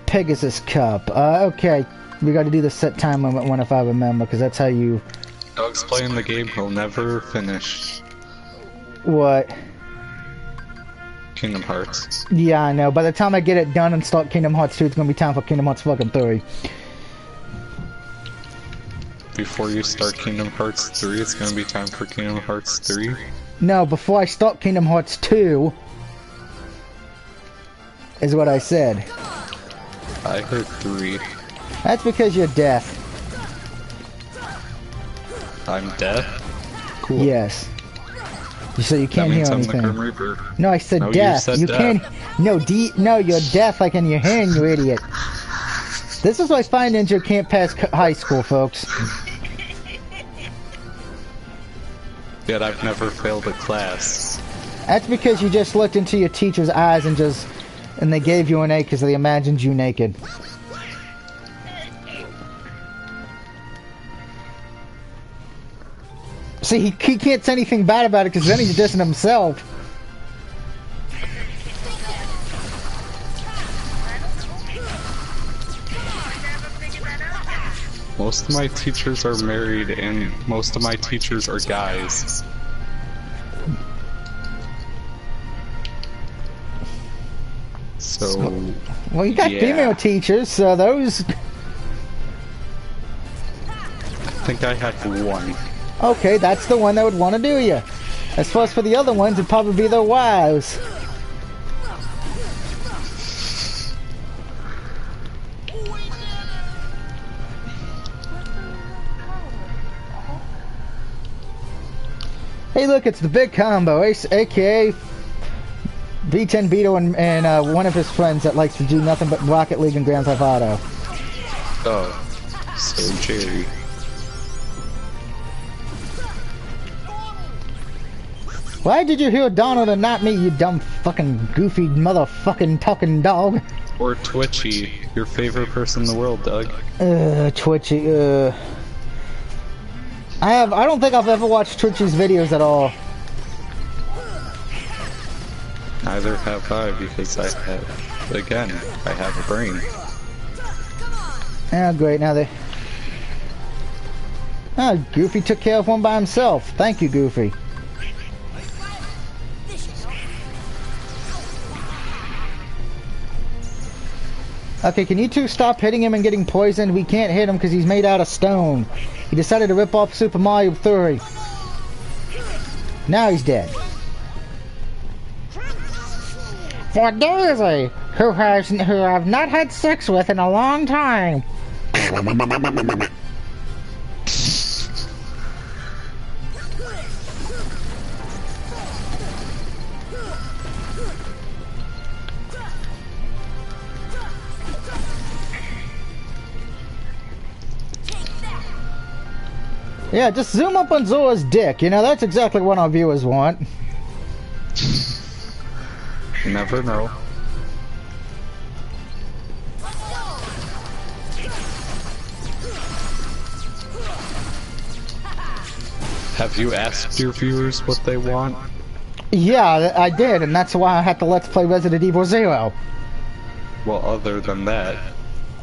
Pegasus Cup. Okay, we got to do the set time limit one if I remember, because that's how you... Doug's playing the game he'll never finish. What? Kingdom Hearts. Yeah, I know. By the time I get it done and start Kingdom Hearts 2, it's going to be time for Kingdom Hearts fucking 3. Before you start Kingdom Hearts 3, it's going to be time for Kingdom Hearts 3? No, before I start Kingdom Hearts 2, is what I said. I heard 3. That's because you're deaf. I'm deaf? Cool. Yes. So you can't hear anything. I'm the Grim Reaper. No, I said No, deaf. you said deaf. Can't. No, no, you're deaf like in your hearing, you idiot. This is why Fire Ninja can't pass high school, folks. Yet I've never failed a class. That's because you just looked into your teacher's eyes and they gave you an A because they imagined you naked. See, he can't say anything bad about it because then he's dissing himself. Most of my teachers are married and most of my teachers are guys. So... Well, you got female teachers, so those... I think I had one. Okay, that's the one that would want to do you. As far as for the other ones, it'd probably be their wives. Hey look, it's the big combo, aka V10 Beetle and one of his friends that likes to do nothing but Rocket League and Grand Theft Auto. Oh, so Jerry. Why did you hear Donald and not me, you dumb fucking goofy motherfucking talking dog? Or Twitchy, your favorite person in the world, Doug. Twitchy, I don't think I've ever watched Twitchy's videos at all. Neither have I, because I have a brain. Oh, great, now they... Oh, Goofy took care of one by himself. Thank you, Goofy. Okay, can you two stop hitting him and getting poisoned? We can't hit him because he's made out of stone. He decided to rip off Super Mario 3. Now he's dead. For Daisy, who I've not had sex with in a long time. Yeah, just zoom up on Zora's dick. You know, that's exactly what our viewers want. You never know. Have you asked your viewers what they want? Yeah, I did, and that's why I had to Let's Play Resident Evil 0. Well, other than that...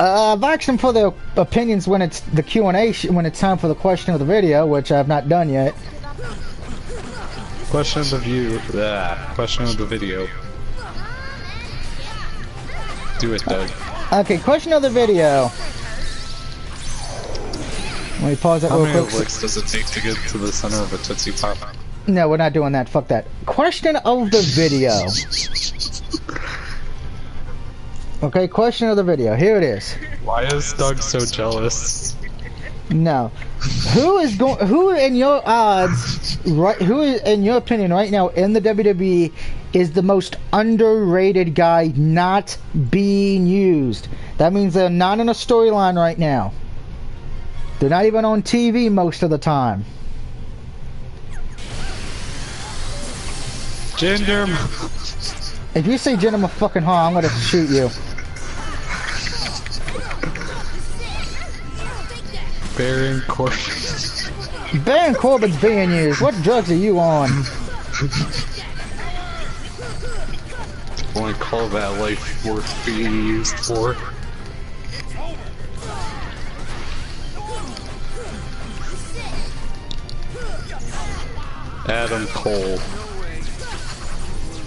I've asked them for their opinions when it's the Q&A, when it's time for the question of the video, which I've not done yet. Question of the question of the video. Do it, Doug. Okay, question of the video. Let me pause that How real many quick. licks does it take to get to the center of a Tootsie Pop? No, we're not doing that. Fuck that. Question of the video. Okay, question of the video. Here it is. Why is Doug so jealous? No. Who in your odds, right, who is, in your opinion right now in the WWE is the most underrated guy not being used? That means they're not in a storyline right now. They're not even on TV most of the time. Jinder. If you say Jinder fucking Mahal, I'm gonna shoot you. Baron Corbin. Baron Corbin's being used. What drugs are you on? Only call that life worth being used for. Adam Cole.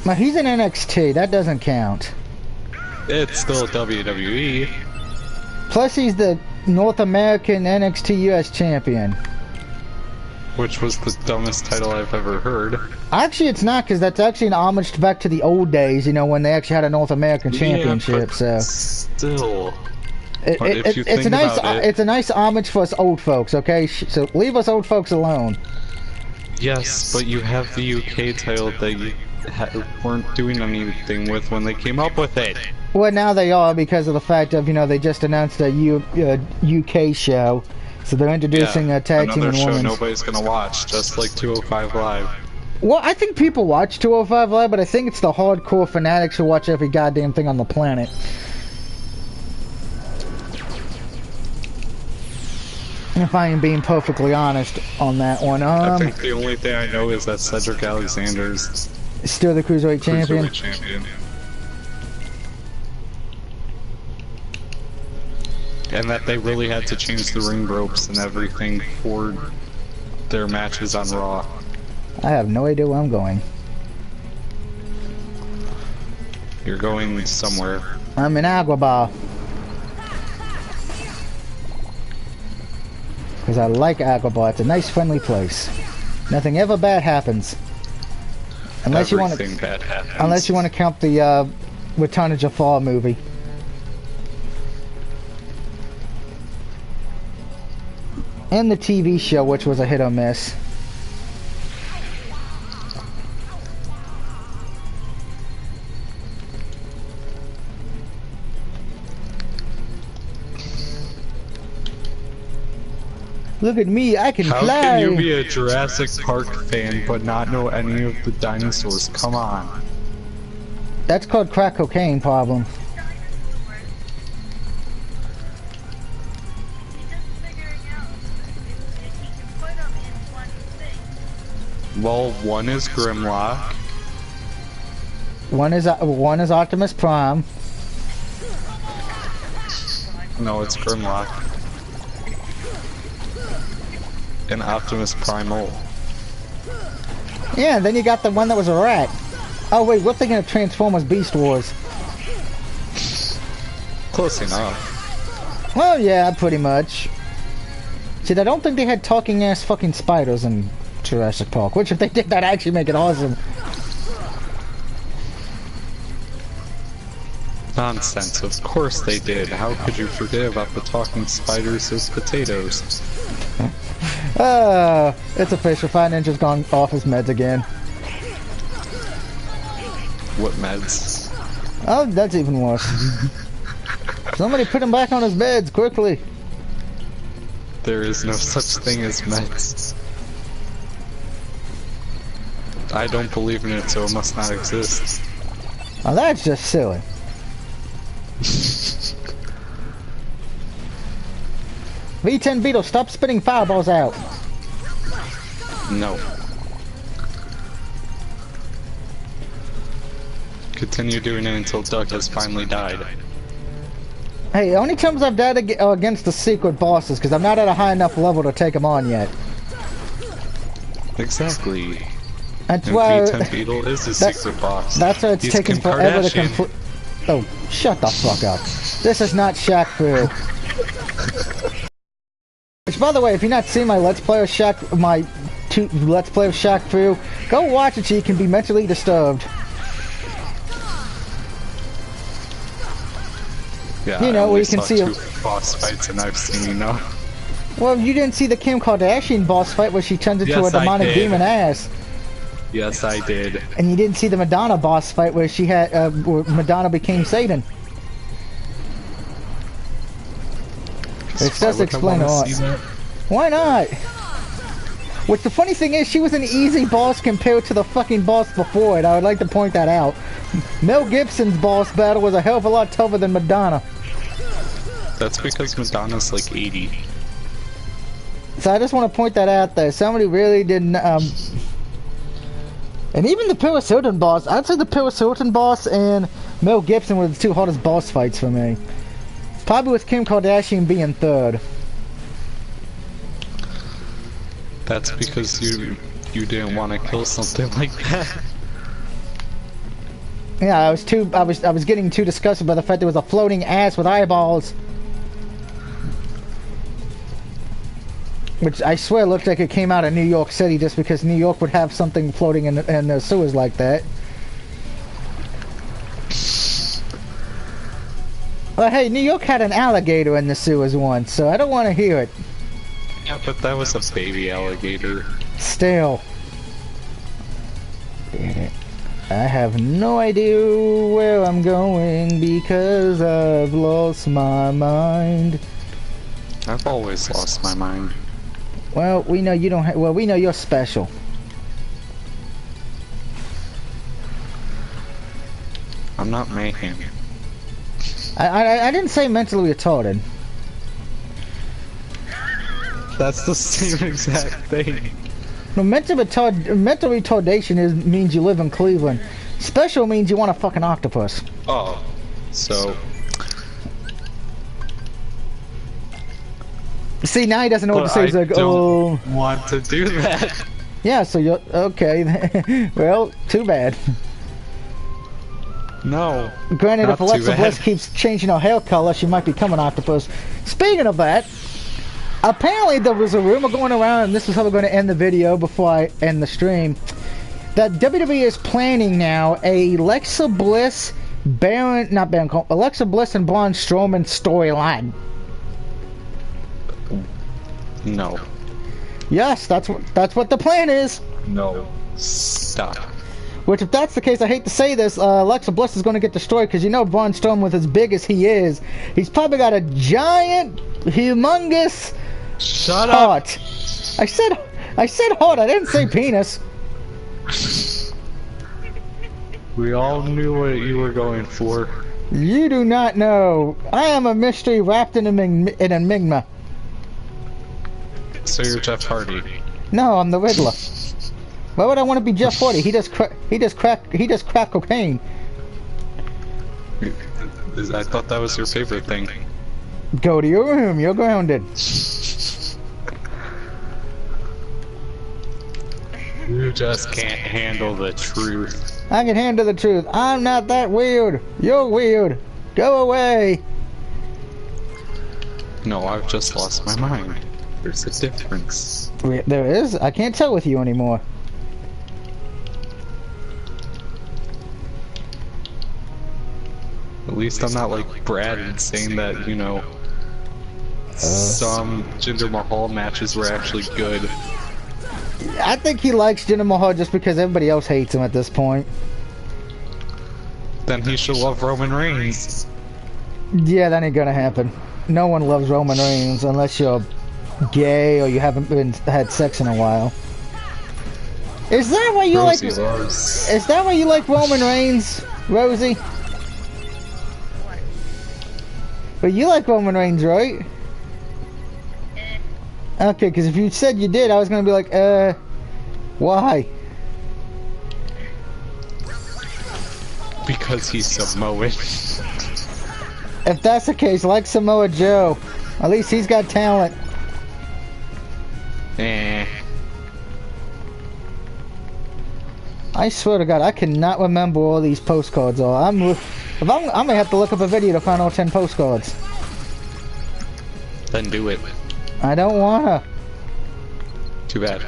Now he's in NXT. That doesn't count. It's still WWE. Plus he's the North American NXT US champion. Which was the dumbest title I've ever heard. Actually, it's not, because that's actually an homage back to the old days, you know, when they actually had a North American championship. Yeah, so still, it's a nice homage for us old folks. Okay, so leave us old folks alone. Yes, but you have the UK title that you weren't doing anything with when they came up with it. Well, now they are, because of the fact of, you know, they just announced a UK show. So they're introducing a tag team and another show women's. nobody's gonna watch, just like 205 Live. Well, I think people watch 205 Live, but I think it's the hardcore fanatics who watch every goddamn thing on the planet. If I am being perfectly honest on that one. I think the only thing I know is that Cedric Alexander's still the Cruiserweight champion. And that they really had to change the ring ropes and everything for their matches on Raw. I have no idea where I'm going. You're going somewhere. I'm in Agrabah. Because I like Agrabah. It's a nice, friendly place. Nothing ever bad happens. Unless Everything bad happens. Unless you want to count the Return of Jafar movie. And the TV show, which was a hit or miss. Look at me, I can fly! How can you be a Jurassic Park fan but not know any of the dinosaurs? Come on. That's called crack cocaine problem. Well, one is Grimlock. One is Optimus Prime. No, it's Grimlock. And Optimus Primal. Yeah, then you got the one that was a rat. Oh wait, we're thinking of Transformers Beast Wars. Close enough. Well, yeah, pretty much. See, I don't think they had talking ass fucking spiders in Jurassic Park, which if they did, that'd actually make it awesome. Nonsense, of course they did. How could you forget about the talking spiders as potatoes? It's official. Fire Ninja's gone off his meds again. What meds? Oh, that's even worse. Somebody put him back on his meds, quickly. There is no such thing as meds. I don't believe in it, so it must not exist. Now that's just silly. V10 Beetle, stop spitting fireballs out. No. Continue doing it until Doug has finally died. Hey, only times I've died against the secret bosses, because I'm not at a high enough level to take them on yet. Exactly. That's and why... V10 Beetle is the secret boss. That's why it's He's taking Kim forever to Kardashian. complete... Oh, shut the fuck up. This is not Shaq Fu. Which, by the way, if you've not seen my Let's Play of Shaq Fu, go watch it so you can be mentally disturbed. Yeah, You know, I only we can saw see 2 boss fights and I've seen enough. Well, you didn't see the Kim Kardashian boss fight where she turns into Yes, a I demonic did. demon ass. Yes, I did. And you didn't see the Madonna boss fight where she had where Madonna became Satan. Which does explain a lot. Why not? Which the funny thing is, she was an easy boss compared to the fucking boss before it. I would like to point that out. Mel Gibson's boss battle was a hell of a lot tougher than Madonna. That's because Madonna's like 80. So I just want to point that out there. Somebody really didn't. And even the Paris Hilton boss, I'd say the Paris Hilton boss and Mel Gibson were the 2 hardest boss fights for me. Probably with Kim Kardashian being 3rd. That's because you didn't want to kill something like that. Yeah, I was getting too disgusted by the fact there was a floating ass with eyeballs. Which I swear looked like it came out of New York City, just because New York would have something floating in the sewers like that. Well, hey, New York had an alligator in the sewers once, so I don't want to hear it. Yeah, but that was a baby alligator. Still. I have no idea where I'm going because I've lost my mind. I've always lost my mind. Well, we know you don't. Well, we know you're special. I'm not mayhem. I didn't say mentally retarded. That's the same exact thing. No, mental retardation means you live in Cleveland. Special means you want a fucking octopus. Oh, so. See, now he doesn't know what to say. He's like, oh. Want to do that? Yeah, so you're okay. Well, too bad. No. Granted, not if Alexa too bad. Bliss keeps changing her hair color, she might become an octopus. Speaking of that, apparently there was a rumor going around, and this is how we're going to end the video before I end the stream, that WWE is planning now a Alexa Bliss, Alexa Bliss and Braun Strowman storyline. No. Yes, that's what the plan is. No. Stop. Which, if that's the case, I hate to say this, Alexa Bliss is going to get destroyed, because you know Braun Strowman, with as big as he is, he's probably got a giant, humongous Shut heart. I said heart. I didn't say penis. up. We all knew what you were going for. You do not know. I am a mystery wrapped in an enigma. So you're Jeff Hardy. No, I'm the Riddler. Why would I want to be Jeff Hardy? He does crack cocaine. I thought that was your favorite thing. Go to your room. You're grounded. You just can't handle the truth. I can handle the truth. I'm not that weird. You're weird. Go away. No, I've just lost my mind. There's a difference. There is? I can't tell with you anymore. At least I'm not like Brad and saying that, you know, some Jinder Mahal matches were actually good. I think he likes Jinder Mahal just because everybody else hates him at this point. Then he should love Roman Reigns. Yeah, that ain't gonna happen. No one loves Roman Reigns unless you're gay or you haven't had sex in a while. Is that why you Rosie like? loves. Is that why you like Roman Reigns, Rosie? But you like Roman Reigns, right? Okay, because if you said you did, I was gonna be like, why? Because he's Samoan. If that's the case, like Samoa Joe. At least he's got talent. Eh. I swear to God, I cannot remember all these postcards. I'm gonna have to look up a video to find all 10 postcards. Then do it. I don't wanna. Too bad.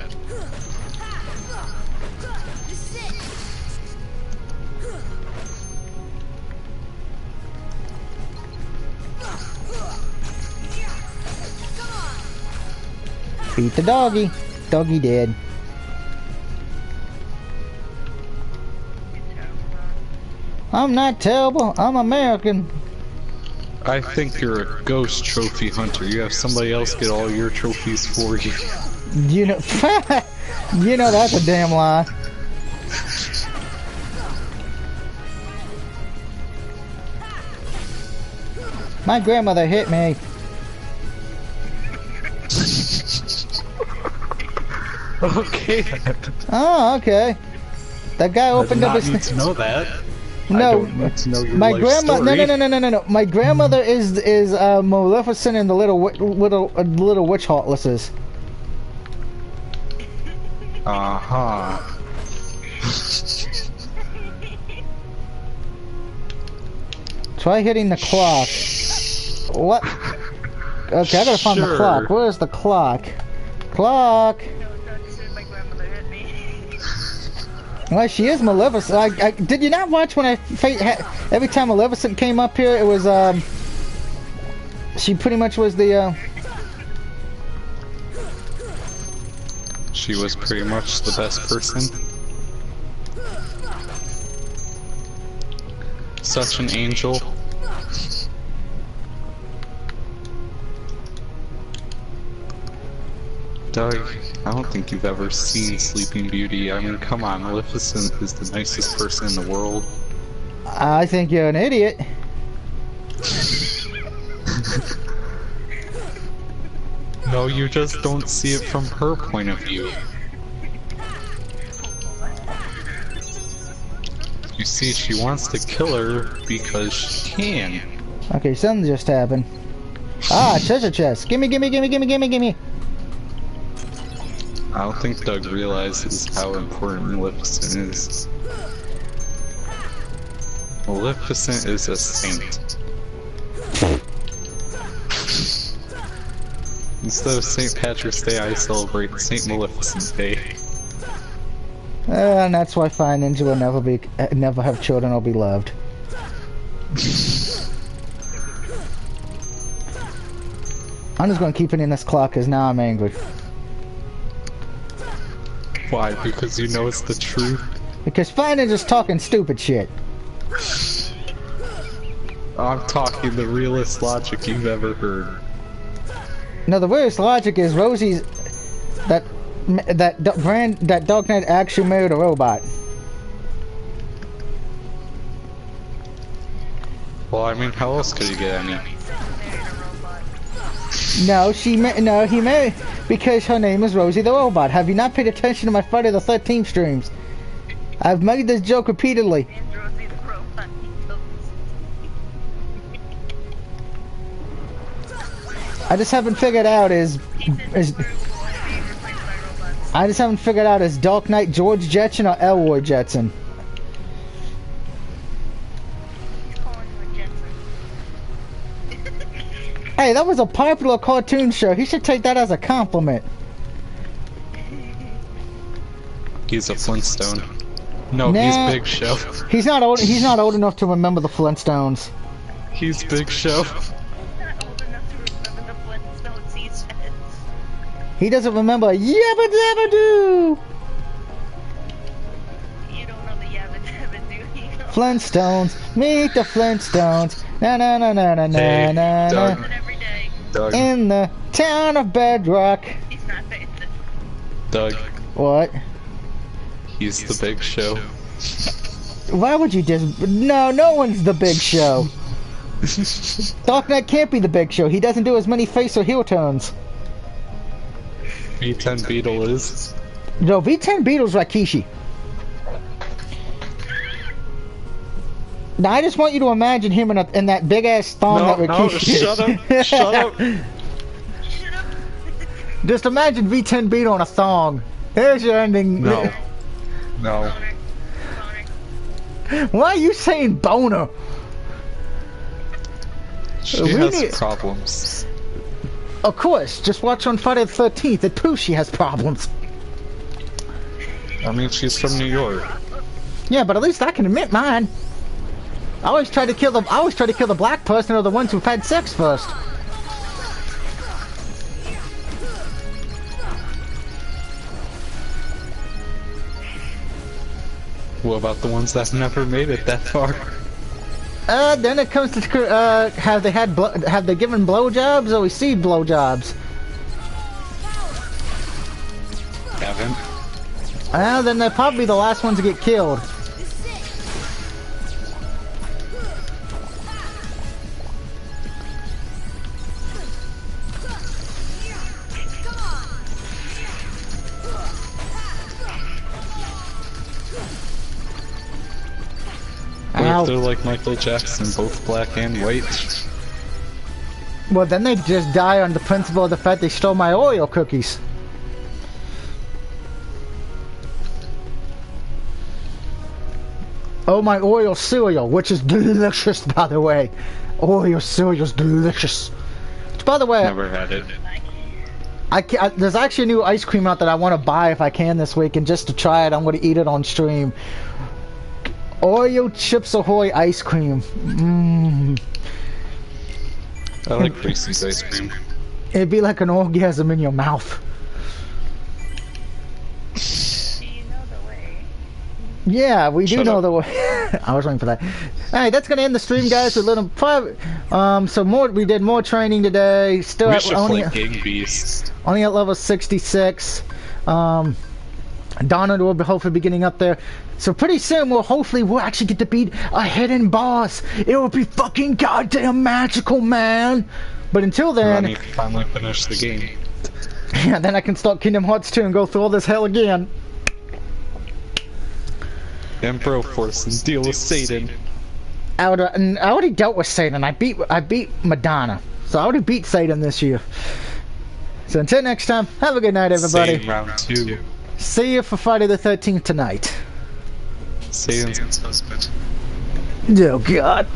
Beat the doggy. Doggy dead. I'm not terrible. I'm American. I think you're a ghost trophy hunter. You have somebody else get all your trophies for you. You know, you know that's a damn lie. My grandmother hit me. Okay. Oh, okay. That guy opened up his. Need to know that. No, I don't need to know your my life grandma. story. No. My grandmother is Maleficent and the little witch heartlesses. Try hitting the clock. What? Okay, I gotta find the Sure. clock. Where's the clock? Clock. No, Doug said my grandmother hit me. Well, she is Maleficent. Did you not watch when every time Maleficent came up here, it was she pretty much was the She was pretty much the best person. Such an angel. Doug, I don't think you've ever seen Sleeping Beauty. I mean, come on, Maleficent is the nicest person in the world. I think you're an idiot. No, you just don't see it from her point of view. You see, she wants to kill her because she can. Okay, something just happened. Ah, treasure chest. Gimme. I don't think Doug realizes how important Maleficent is. Maleficent is a saint. Instead of St. Patrick's Day, I celebrate St. Maleficent Day. And that's why Fire Ninja will never have children or be loved. I'm just gonna keep it in this clock because now I'm angry. Why? Because you know it's the truth? Because Fire Ninja's talking stupid shit. I'm talking the realest logic you've ever heard. No, the weirdest logic is Rosie's that Dark Knight actually married a robot. Well, I mean, how else could you get any? No, he married because her name is Rosie the Robot. Have you not paid attention to my Friday the 13th streams? I've made this joke repeatedly. And Rosie the robot. I just haven't figured out is Dark Knight George Jetson or Elroy Jetson. Hey, that was a popular cartoon show. He should take that as a compliment. He's a Flintstone. No, Nah. he's Big Show. He's not old enough to remember the Flintstones. He's Big Show. Not old enough to remember the Flintstones, he says. He doesn't remember Yabba Dabba Doo! You don't know the Yabba Dabba Do you? Flintstones, meet the Flintstones. Na na na na na Hey, na na Doug. na. Every day. Doug. In the town of Bedrock. He's not paying attention. Doug. What? He's the Big Show. Why would you just... No one's the Big Show. Dark Knight can't be the Big Show. He doesn't do as many face or heel turns. V10 Beetle is. No, V10 Beetle's Rikishi. Now, I just want you to imagine him in that big-ass thong that Rikishi shut up. Shut up. Just imagine V10 Beetle on a thong. There's your ending. No. No. Why are you saying boner? She We has need- problems. Of course, just watch on Friday the 13th. It proves she has problems. I mean, she's from New York. Yeah, but at least I can admit mine. I always try to kill the black person or the ones who've had sex first. What about the ones that never made it that far? Then it comes to have they given blowjobs or received blowjobs? Haven't. Then they're probably the last ones to get killed. What if they're like Michael Jackson, both black and white? Well, then they just die on the principle of the fact they stole my Oreo cookies. Oh, my Oreo cereal, which is delicious, by the way. Oreo cereal's delicious. Which, by the way, Never had it. there's actually a new ice cream out that I want to buy if I can this week, and just to try it, I'm going to eat it on stream. Oreo Chips Ahoy ice cream. Mmm. I like Reese's ice cream. It'd be like an orgasm in your mouth. Do you know the way? Yeah, we do Shut know up. the way. I was waiting for that. Alright, that's gonna end the stream, guys. With little private. So we did more training today. Still We at, should play Gang Beast. only at level 66. Donald will hopefully be getting up there. So pretty soon we'll actually get to beat a hidden boss. It will be fucking goddamn magical, man. But until then, Ronnie finally finished the game. yeah, then I can start Kingdom Hearts 2 and go through all this hell again. And Broforce and deal with Satan. I already dealt with Satan. I beat Madonna. So I already beat Satan this year. So until next time, have a good night, everybody. Satan round 2. See you for Friday the 13th tonight. Satan's husband. Oh, God.